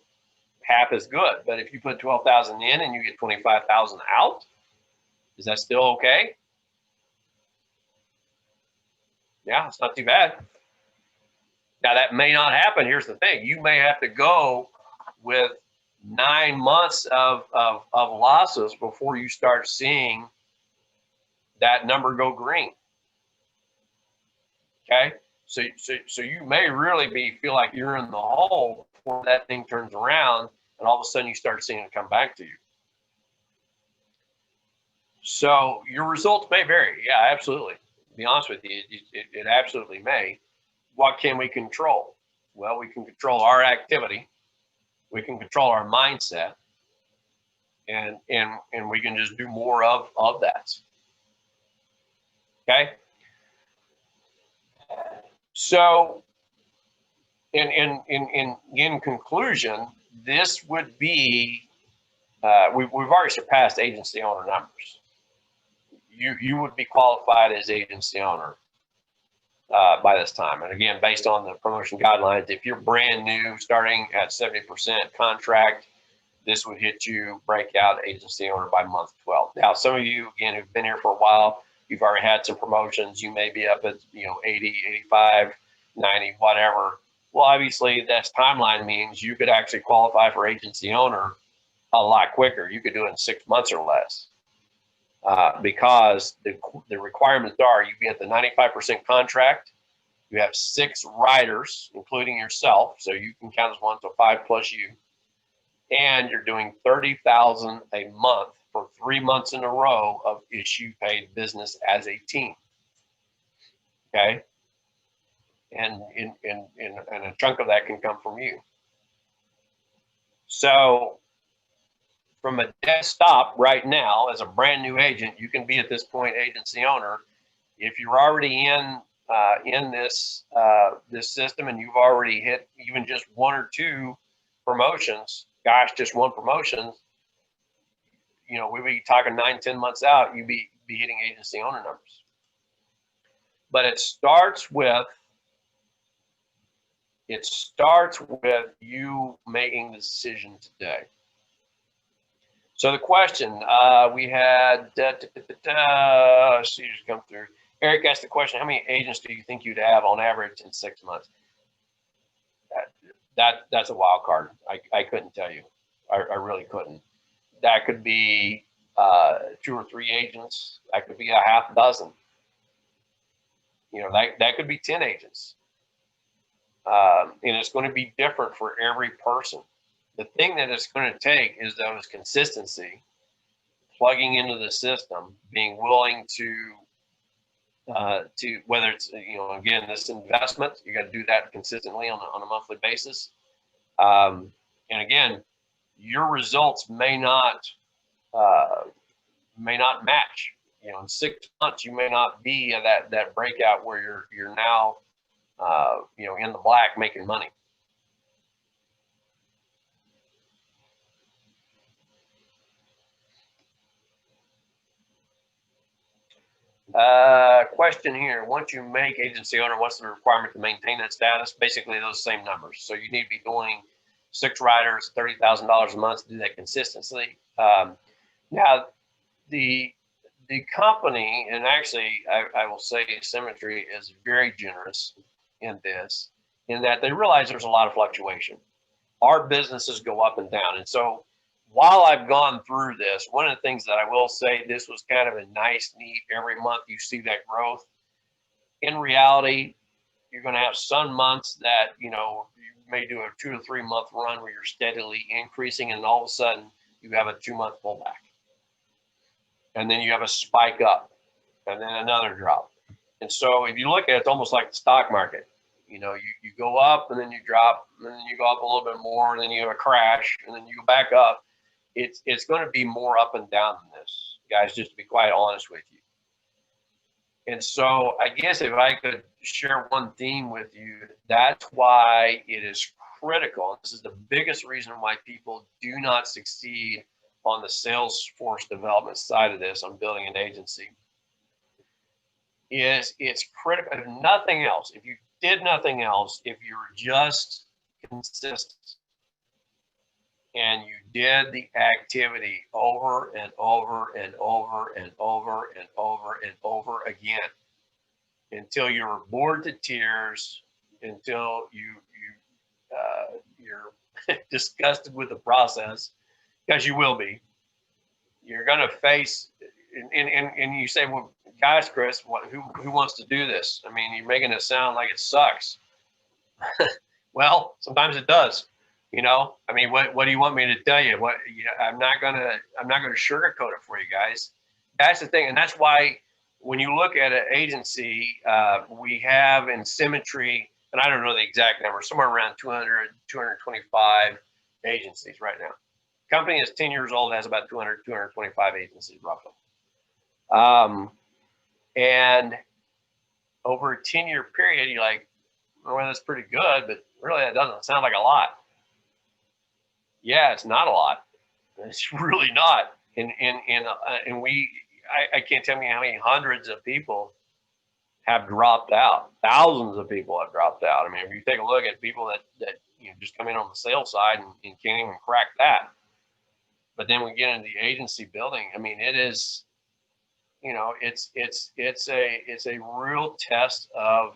half as good. But if you put 12,000 in and you get 25,000 out, is that still okay? Yeah, it's not too bad. Now that may not happen. Here's the thing: you may have to go with 9 months of losses before you start seeing that number go green. Okay, so you may really feel like you're in the hole before that thing turns around, and all of a sudden you start seeing it come back to you. So your results may vary. Yeah, absolutely. To be honest with you, it absolutely may. What can we control? Well, we can control our activity. We can control our mindset, and we can just do more of that. Okay. So, in conclusion, this would be we've already surpassed agency owner numbers. You would be qualified as agency owner by this time. And again, based on the promotion guidelines, if you're brand new, starting at 70% contract, this would hit you breakout agency owner by month 12. Now, some of you, again, who've been here for a while, you've already had some promotions. You may be up at 80, 85, 90, whatever. Well, obviously, this timeline means you could actually qualify for agency owner a lot quicker. You could do it in 6 months or less. Because the requirements are you get the 95% contract, you have 6 riders, including yourself, so you can count as 1, so 5 plus you, and you're doing 30,000 a month for 3 months in a row of issue paid business as a team. Okay, and a chunk of that can come from you. So from a dead stop right now, as a brand new agent, you can be at this point agency owner. If you're already in this system and you've already hit even just 1 or 2 promotions, gosh, just 1 promotion, we'd be talking 9, 10 months out, you'd be hitting agency owner numbers. But it starts with you making the decision today. So the question we had, see who's come through. Eric asked the question: how many agents do you think you'd have on average in 6 months? That's a wild card. I couldn't tell you. I really couldn't. That could be 2 or 3 agents. That could be a half dozen. That could be 10 agents. And it's going to be different for every person. The thing that it's going to take is those consistency, plugging into the system, being willing to whether it's again this investment, you got to do that consistently on a monthly basis. And again, your results may not match. In 6 months, you may not be at that breakout where you're now in the black making money. Question here: once you make agency owner, what's the requirement to maintain that status? Basically, those same numbers. So you need to be doing 6 riders, $30,000 a month to do that consistently. Now, the company, and actually, I will say Symmetry is very generous in this, in that they realize there's a lot of fluctuation. Our businesses go up and down, and so while I've gone through this, one of the things that I will say, this was kind of a nice, neat, every month you see that growth. In reality, you're going to have some months that, you may do a 2 to 3 month run where you're steadily increasing, and all of a sudden you have a 2-month pullback. And then you have a spike up, and then another drop. And so if you look at it, it's almost like the stock market. You know, you go up and then you drop, and then you go up a little bit more, and then you have a crash, and then you go back up. It's going to be more up and down than this, guys, just to be quite honest with you. And so I guess if I could share one theme with you, that's why it is critical. This is the biggest reason why people do not succeed on the sales force development side of this, on building an agency, is it's critical. If nothing else, if you did nothing else, if you were just consistent and you did the activity over and over and over and over and over and over again until you're bored to tears, until you're disgusted with the process, because you will be. You're going to face, and you say, well, guys, Chris, who wants to do this? I mean, you're making it sound like it sucks. Well, sometimes it does. You know, I mean, what do you want me to tell you? I'm not gonna sugarcoat it for you guys. That's the thing, and that's why when you look at an agency, we have in Symmetry, and I don't know the exact number, somewhere around 200, 225 agencies right now. Company is 10 years old, has about 200, 225 agencies roughly. And over a 10-year period, you're like, well, that's pretty good, but really that doesn't sound like a lot. Yeah, it's not a lot. It's really not. And I can't tell you how many hundreds of people have dropped out. Thousands of people have dropped out. I mean, if you take a look at people that just come in on the sales side and can't even crack that. But then we get into the agency building. I mean, it is, it's a real test of.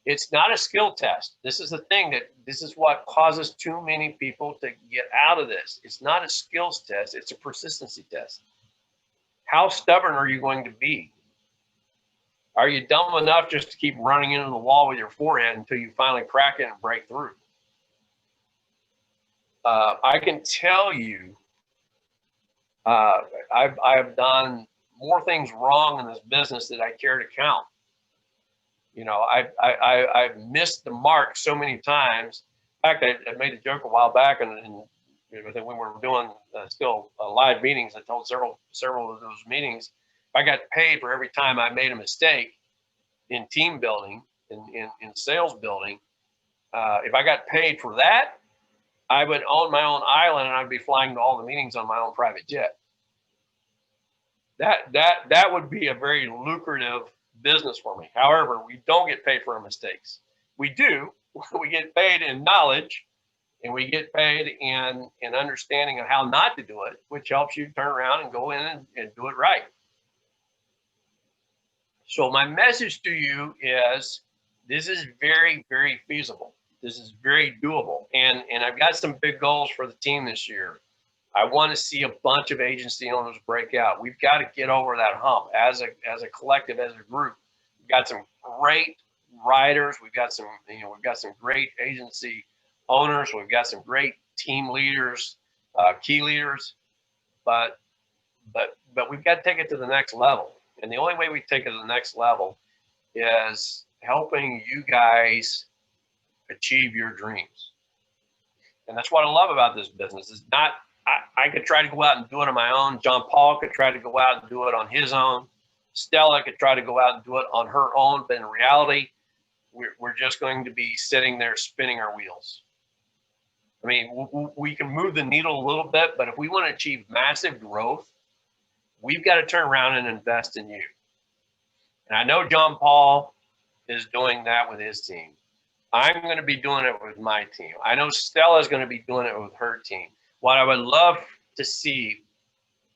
It's not a skill test. This is the thing this is what causes too many people to get out of this. It's not a skills test. It's a persistency test. How stubborn are you going to be? Are you dumb enough just to keep running into the wall with your forehead until you finally crack it and break through? I can tell you, I've done more things wrong in this business than I care to count. You know, I've missed the mark so many times. In fact, I made a joke a while back, and when we were doing still live meetings, I told several of those meetings, if I got paid for every time I made a mistake in team building, in sales building, if I got paid for that, I would own my own island and I'd be flying to all the meetings on my own private jet. That would be a very lucrative business for me. However, we don't get paid for our mistakes. We do. We get paid in knowledge, and we get paid in understanding of how not to do it, which helps you turn around and go in and do it right. So my message to you is this is very, very feasible. This is very doable. And I've got some big goals for the team this year. I want to see a bunch of agency owners break out. We've got to get over that hump as a collective, as a group. We've got some great writers. We've got some great agency owners. We've got some great team leaders, key leaders, but we've got to take it to the next level. And the only way we take it to the next level is helping you guys achieve your dreams. And that's what I love about this business. It's not, I could try to go out and do it on my own. John Paul could try to go out and do it on his own. Stella could try to go out and do it on her own. But in reality, we're just going to be sitting there spinning our wheels. I mean, we can move the needle a little bit, but if we want to achieve massive growth, we've got to turn around and invest in you. And I know John Paul is doing that with his team. I'm going to be doing it with my team. I know Stella is going to be doing it with her team. What I would love to see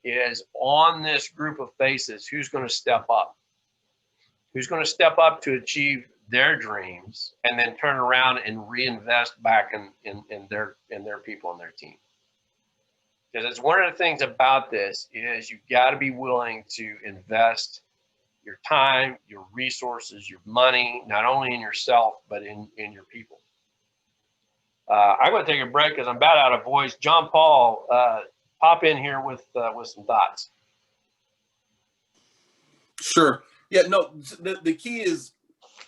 is on this group of faces, who's going to step up? Who's going to step up to achieve their dreams and then turn around and reinvest back in their people and their team? Because it's one of the things about this is you've got to be willing to invest your time, your resources, your money, not only in yourself, but in your people. I'm going to take a break because I'm about out of voice. John Paul, pop in here with some thoughts. Sure. Yeah, no, the key is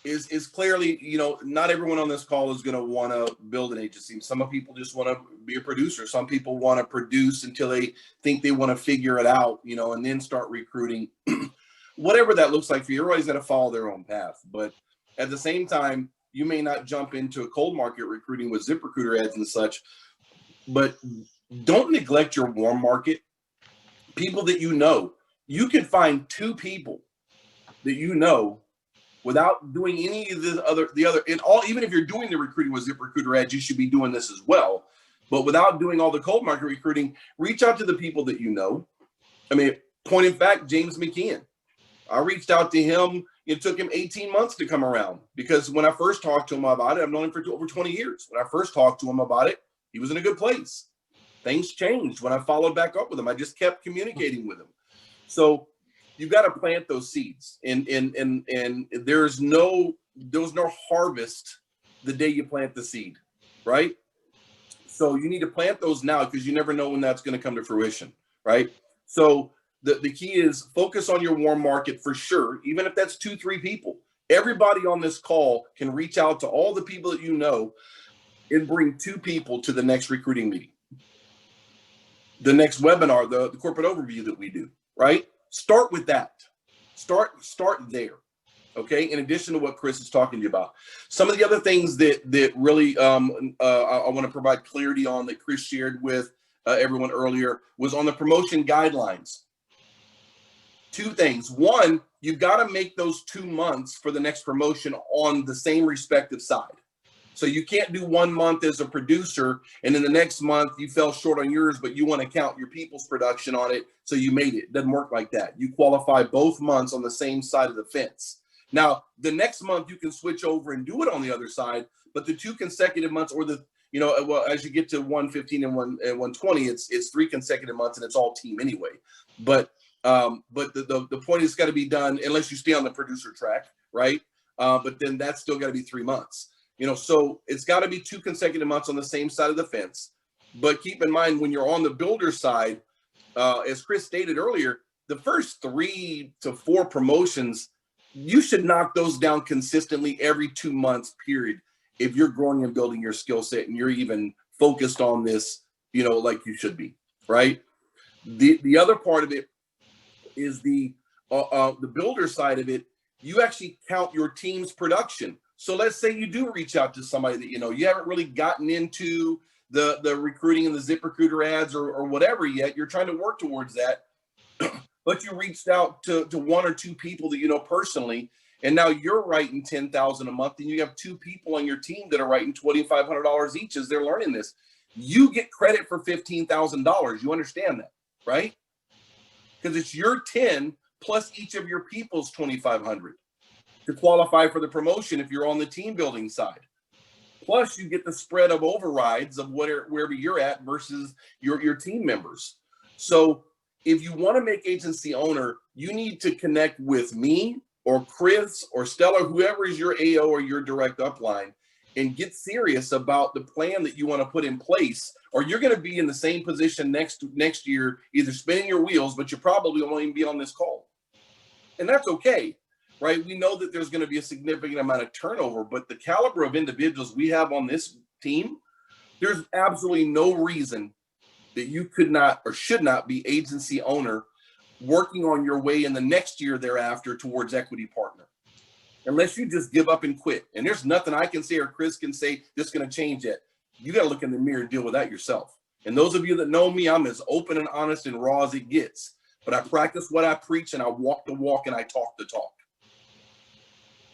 is clearly, not everyone on this call is going to want to build an agency. Some people just want to be a producer. Some people want to produce until they think they want to figure it out, and then start recruiting. Whatever that looks like for you, everybody's going to follow their own path. But at the same time, you may not jump into a cold market recruiting with ZipRecruiter ads and such, but don't neglect your warm market. People that you can find 2 people that without doing any of the other, even if you're doing the recruiting with ZipRecruiter ads, you should be doing this as well. But without doing all the cold market recruiting, reach out to the people that you know. I mean, point in fact, James McKeon. I reached out to him. It took him 18 months to come around, because when I first talked to him about it, I've known him for over 20 years. When I first talked to him about it, he was in a good place. Things changed when I followed back up with him. I just kept communicating with him. So you've got to plant those seeds, and there's no harvest the day you plant the seed, right? So you need to plant those now, because you never know when that's going to come to fruition, right? So the key is focus on your warm market for sure, even if that's 2-3 people. Everybody on this call can reach out to all the people that you know and bring 2 people to the next recruiting meeting, the next webinar, the corporate overview that we do, right? Start with that. Start there. Okay. In addition to what Chris is talking to you about, some of the other things that really I want to provide clarity on that Chris shared with everyone earlier was on the promotion guidelines. 2 things. One, you've got to make those 2 months for the next promotion on the same respective side. So you can't do 1 month as a producer and then the next month you fell short on yours, but you want to count your people's production on it, so you made it. It doesn't work like that. You qualify both months on the same side of the fence. Now, the next month you can switch over and do it on the other side, but the 2 consecutive months, or as you get to 115 and 120, it's 3 consecutive months, and it's all team anyway. But the point is got to be done unless you stay on the producer track, right? But then that's still got to be 3 months. So it's got to be 2 consecutive months on the same side of the fence. But keep in mind, when you're on the builder side, as Chris stated earlier, the first 3 to 4 promotions, you should knock those down consistently every 2 months period, if you're growing and building your skill set and you're even focused on this, like you should be, right? The other part of it is the builder side of it. You actually count your team's production. So let's say you do reach out to somebody that you haven't really gotten into the recruiting and the ZipRecruiter ads or whatever yet. You're trying to work towards that, but you reached out to 1 or 2 people that you know personally, and now you're writing $10,000 a month, and you have 2 people on your team that are writing $2,500 each as they're learning this. You get credit for $15,000. You understand that, right? Because it's your 10 plus each of your people's 2,500 to qualify for the promotion if you're on the team building side. Plus, you get the spread of overrides of wherever you're at versus your team members. So if you want to make agency owner, you need to connect with me or Chris or Stella, whoever is your AO or your direct upline, and get serious about the plan that you want to put in place, or you're going to be in the same position next year, either spinning your wheels, but you probably won't even be on this call. And that's okay. Right? We know that there's going to be a significant amount of turnover, but the caliber of individuals we have on this team, there's absolutely no reason that you could not or should not be agency owner working on your way in the next year thereafter towards equity partner, unless you just give up and quit. And there's nothing I can say or Chris can say that's going to change it. You got to look in the mirror and deal with that yourself. And those of you that know me, I'm as open and honest and raw as it gets, but I practice what I preach, and I walk the walk, and I talk the talk.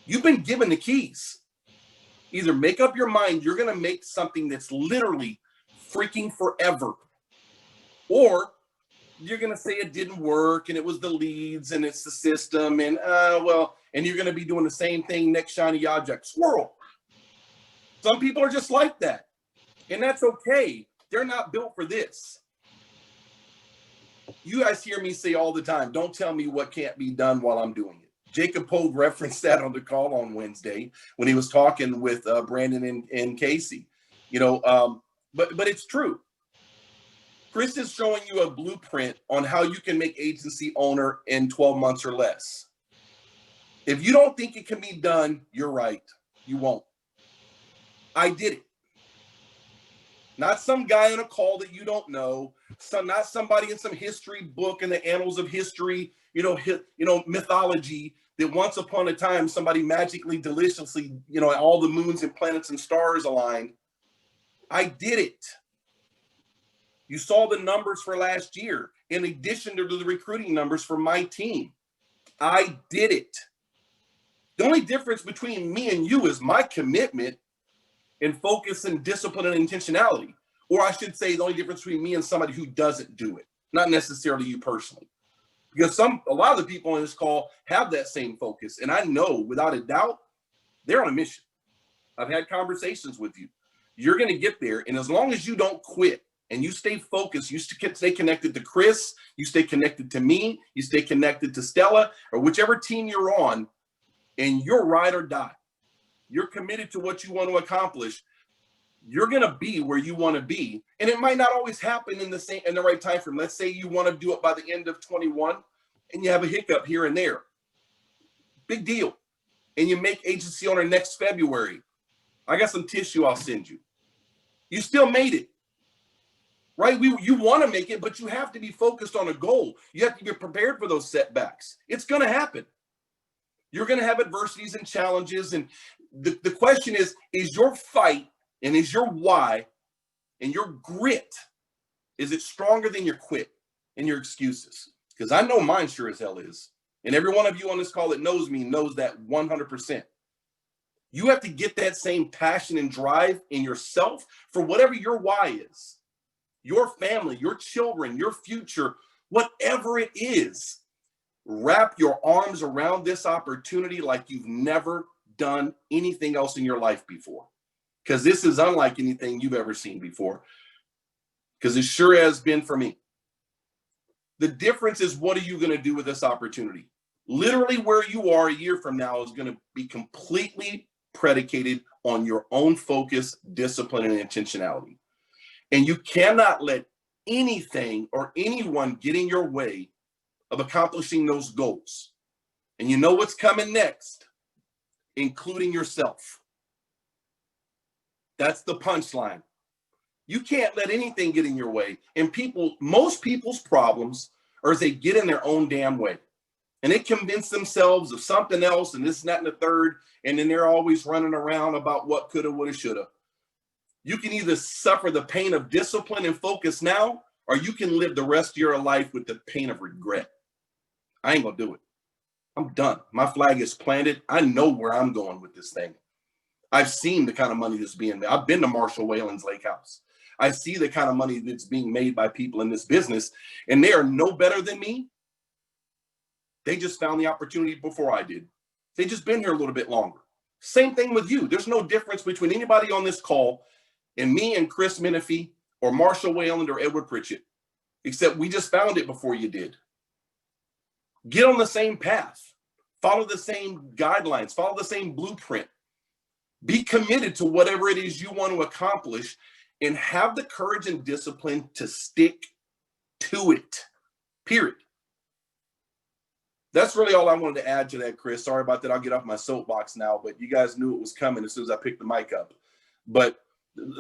You've been given the keys. Either make up your mind you're going to make something that's literally freaking forever, or you're going to say it didn't work and it was the leads and it's the system and and you're going to be doing the same thing next shiny object. Squirrel. Some people are just like that, and that's okay. They're not built for this. You guys hear me say all the time, don't tell me what can't be done while I'm doing it. Jacob Pogue referenced that on the call on Wednesday when he was talking with Brandon and Casey, but it's true. Chris is showing you a blueprint on how you can make agency owner in 12 months or less. If you don't think it can be done, you're right. You won't. I did it. Not some guy on a call that you don't know. Not somebody in some history book in the annals of history, mythology, that once upon a time somebody magically, deliciously, all the moons and planets and stars aligned. I did it. You saw the numbers for last year, in addition to the recruiting numbers for my team. I did it. The only difference between me and you is my commitment and focus and discipline and intentionality. Or I should say the only difference between me and somebody who doesn't do it, not necessarily you personally. Because a lot of the people on this call have that same focus. And I know without a doubt, they're on a mission. I've had conversations with you. You're going to get there. And as long as you don't quit and you stay focused, you stay connected to Chris, you stay connected to me, you stay connected to Stella, or whichever team you're on, and you're ride or die. You're committed to what you want to accomplish. You're going to be where you want to be. And it might not always happen in the right time frame. Let's say you want to do it by the end of 21 and you have a hiccup here and there. Big deal. And you make agency owner next February. I got some tissue I'll send you. You still made it. Right? You want to make it, but you have to be focused on a goal. You have to be prepared for those setbacks. It's going to happen. You're going to have adversities and challenges. And the question is your fight and is your why and your grit, is it stronger than your quit and your excuses? Because I know mine sure as hell is. And every one of you on this call that knows me knows that 100%. You have to get that same passion and drive in yourself for whatever your why is. Your family, your children, your future, whatever it is. Wrap your arms around this opportunity like you've never done anything else in your life before. Because this is unlike anything you've ever seen before. Because it sure has been for me. The difference is, what are you going to do with this opportunity? Literally where you are a year from now is going to be completely predicated on your own focus, discipline, and intentionality. And you cannot let anything or anyone get in your way of accomplishing those goals. And you know what's coming next, including yourself. That's the punchline. You can't let anything get in your way. And most people's problems are as they get in their own damn way. And they convince themselves of something else and this, and that, and the third. And then they're always running around about what coulda, woulda, shoulda. You can either suffer the pain of discipline and focus now, or you can live the rest of your life with the pain of regret. I ain't gonna do it. I'm done. My flag is planted. I know where I'm going with this thing. I've seen the kind of money that's being made. I've been to Marshall Whalen's lake house. I see the kind of money that's being made by people in this business, and they are no better than me. They just found the opportunity before I did. They just been here a little bit longer. Same thing with you. There's no difference between anybody on this call and me and Chris Menefee or Marshall Whalen or Edward Pritchett, except we just found it before you did. Get on the same path. Follow the same guidelines. Follow the same blueprint. Be committed to whatever it is you want to accomplish and have the courage and discipline to stick to it, period. That's really all I wanted to add to that, Chris. Sorry about that. I'll get off my soapbox now, but you guys knew it was coming as soon as I picked the mic up. But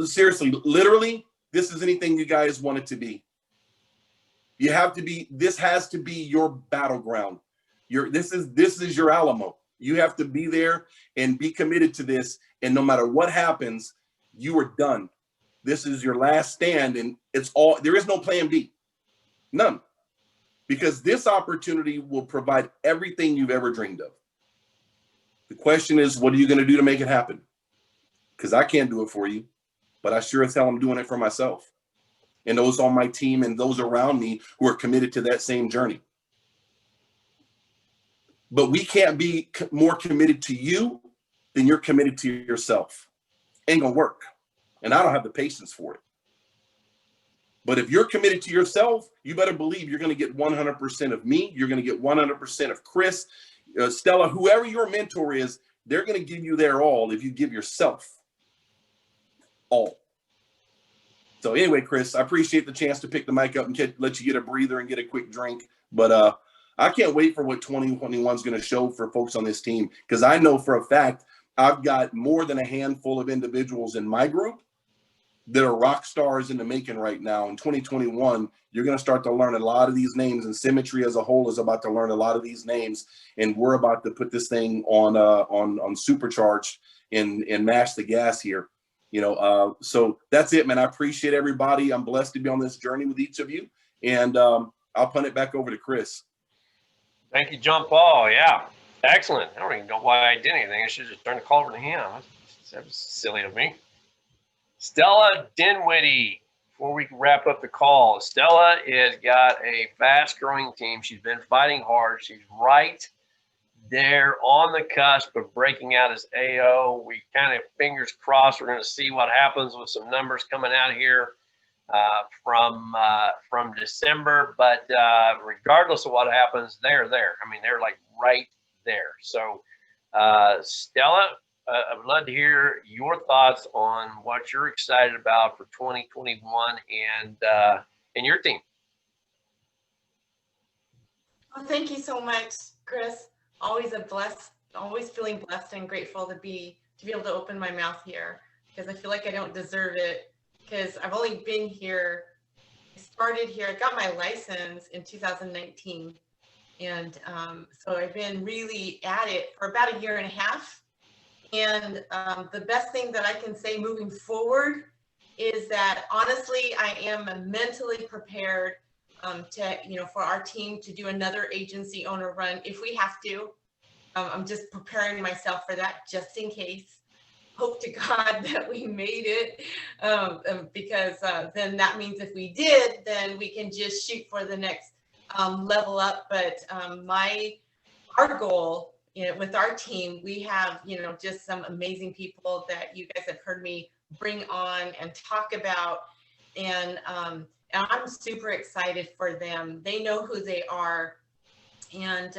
seriously, literally, this is anything you guys want it to be. You have to be, this has to be your battleground. This is your Alamo. You have to be there and be committed to this. And no matter what happens, you are done. This is your last stand, and there is no plan B. None. Because this opportunity will provide everything you've ever dreamed of. The question is, what are you going to do to make it happen? Because I can't do it for you, but I sure as hell am doing it for myself. And those on my team and those around me who are committed to that same journey. But we can't be more committed to you than you're committed to yourself. Ain't gonna work. And I don't have the patience for it. But if you're committed to yourself, you better believe you're going to get 100% of me. You're going to get 100% of Chris, Stella, whoever your mentor is. They're going to give you their all if you give yourself all. So anyway, Chris, I appreciate the chance to pick the mic up and let you get a breather and get a quick drink. But I can't wait for what 2021 is going to show for folks on this team, because I know for a fact I've got more than a handful of individuals in my group that are rock stars in the making right now. In 2021, you're going to start to learn a lot of these names, and Symmetry as a whole is about to learn a lot of these names, and we're about to put this thing on supercharged and mash the gas here. So that's it, man. I appreciate everybody. I'm blessed to be on this journey with each of you, and I'll punt it back over to Chris. Thank you, John Paul. Yeah, excellent. I don't even know why I did anything. I should just turn the call over to him. That was silly of me. Stella Dinwiddie, before we wrap up the call, Stella has got a fast-growing team. She's been fighting hard. She's right there on the cusp of breaking out as AO. We kind of, fingers crossed, we're going to see what happens with some numbers coming out here from December. But regardless of what happens, they're there. I mean, they're like right there. So, Stella, I would love to hear your thoughts on what you're excited about for 2021 and your team. Well, thank you so much, Chris. Always always feeling blessed and grateful to be able to open my mouth here, because I feel like I don't deserve it, because I've only been here. I started here. I got my license in 2019, and so I've been really at it for about a year and a half. And the best thing that I can say moving forward is that, honestly, I am mentally prepared for our team to do another agency owner run if we have to. I'm just preparing myself for that just in case. Hope to God that we made it, because then that means if we did, then we can just shoot for the next level up. But our goal, with our team, we have, just some amazing people that you guys have heard me bring on and talk about. And I'm super excited for them. They know who they are. And,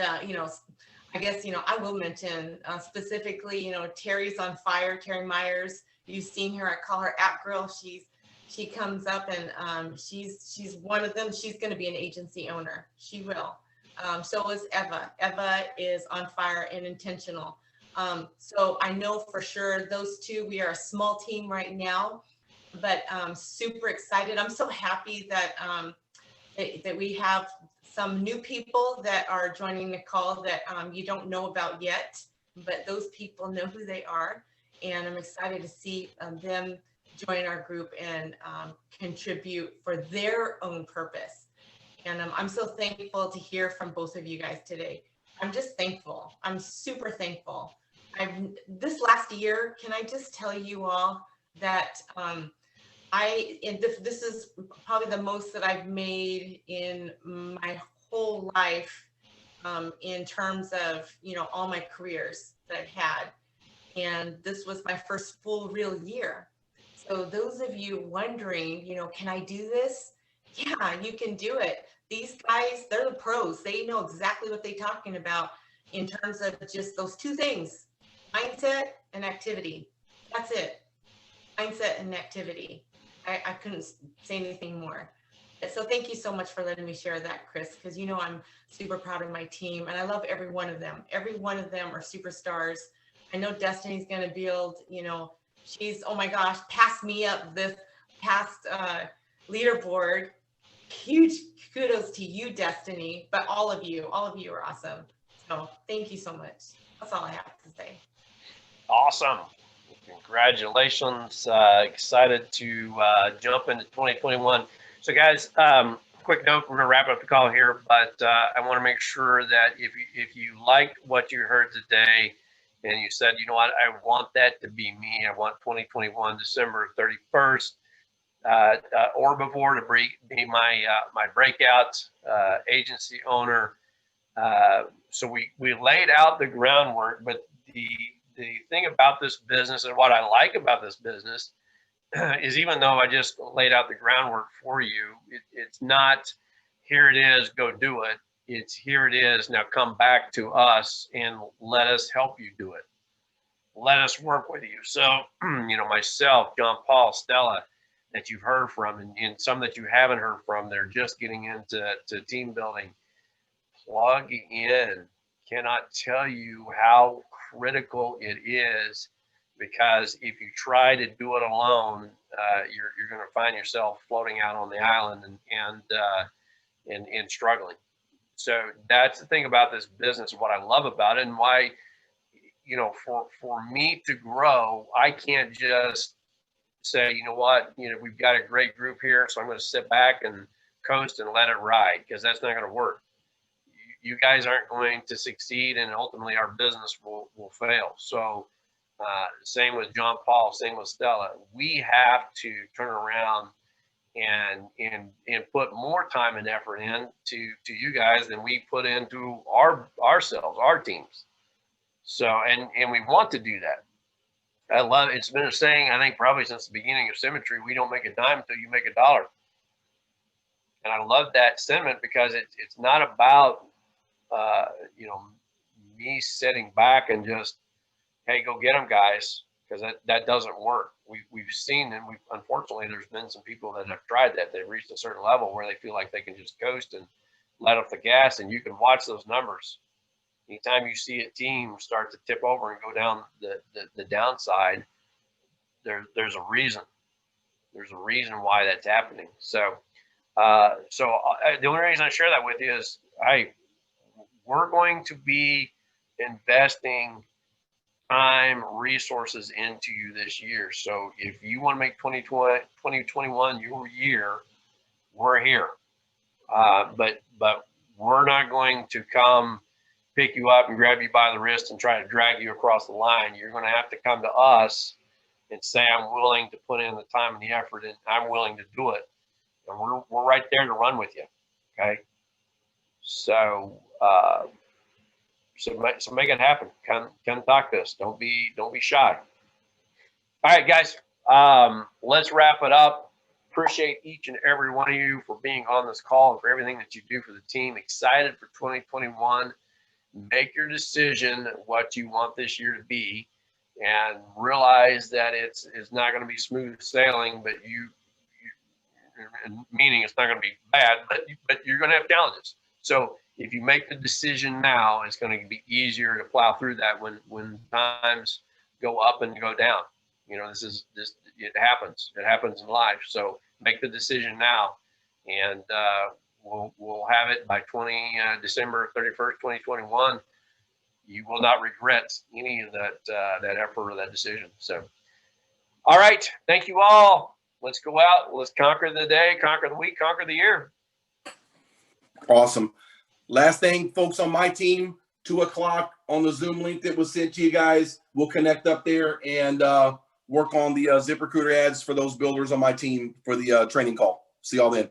I guess, I will mention specifically, Terry's on fire, Terry Myers. You've seen her, I call her App Girl. She comes up and she's one of them. She's going to be an agency owner. She will. So is Eva. Eva is on fire and intentional. So I know for sure those two, we are a small team right now, but super excited. I'm so happy that that we have some new people that are joining the call that you don't know about yet, but those people know who they are. And I'm excited to see them join our group and contribute for their own purpose. And I'm so thankful to hear from both of you guys today. I'm just thankful. I'm super thankful. This last year, can I just tell you all that this is probably the most that I've made in my whole life, in terms of, all my careers that I've had. And this was my first full real year. So those of you wondering, can I do this? Yeah, you can do it. These guys, they're the pros. They know exactly what they're talking about in terms of just those two things, mindset and activity. That's it. Mindset and activity. I couldn't say anything more. So thank you so much for letting me share that, Chris, because I'm super proud of my team and I love every one of them. Every one of them are superstars. I know Destiny's going to build, she's, oh my gosh, passed me up this past leaderboard. Huge kudos to you, Destiny, but all of you are awesome. So thank you so much. That's all I have to say. Awesome. Congratulations. Excited to jump into 2021. So guys, quick note, we're going to wrap up the call here, but I want to make sure that if you liked what you heard today and you said, you know what, I want that to be me. I want 2021, December 31st, or before to be my breakout agency owner. So we laid out the groundwork, but the thing about this business and what I like about this business is, even though I just laid out the groundwork for you, it's not here it is, go do it. It's here it is, now come back to us and let us help you do it. Let us work with you. So, myself, John Paul, Stella, that you've heard from, and some that you haven't heard from, they're just getting into team building. plug in. Cannot tell you how critical it is, because if you try to do it alone, you're going to find yourself floating out on the island and struggling. So that's the thing about this business, what I love about it, and why, for me to grow, I can't just say, you know what, we've got a great group here, so I'm going to sit back and coast and let it ride, because that's not going to work. You guys aren't going to succeed, and ultimately our business will fail. So same with John Paul, same with Stella. We have to turn around and put more time and effort in to you guys than we put into ourselves, our teams. So and we want to do that. I love it's been a saying, I think probably since the beginning of Symmetry, we don't make a dime until you make a dollar. And I love that sentiment, because it's not about me sitting back and just, hey, go get them, guys, because that doesn't work. We've seen, and unfortunately there's been some people that have tried that. They've reached a certain level where they feel like they can just coast and let off the gas, and you can watch those numbers. Anytime you see a team start to tip over and go down the downside, there's a reason. There's a reason why that's happening. So the only reason I share that with you is we're going to be investing time, resources into you this year. So if you want to make 2021 your year, we're here. But we're not going to come pick you up and grab you by the wrist and try to drag you across the line. You're going to have to come to us and say, I'm willing to put in the time and the effort, and I'm willing to do it. And we're right there to run with you. Okay. So, so make it happen. Come talk to us. Don't be shy. All right, guys. Let's wrap it up. Appreciate each and every one of you for being on this call and for everything that you do for the team. Excited for 2021. Make your decision what you want this year to be, and realize that it's not going to be smooth sailing, but meaning it's not going to be bad, but you're going to have challenges. So if you make the decision now, it's going to be easier to plow through that when times go up and go down. It happens. It happens in life. So make the decision now, and we'll have it by December 31st, 2021. You will not regret any of that effort or that decision. So, all right. Thank you all. Let's go out. Let's conquer the day, conquer the week, conquer the year. Awesome. Last thing, folks, on my team, 2 o'clock on the Zoom link that was sent to you guys. We'll connect up there and work on the ZipRecruiter ads for those builders on my team for the training call. See y'all then.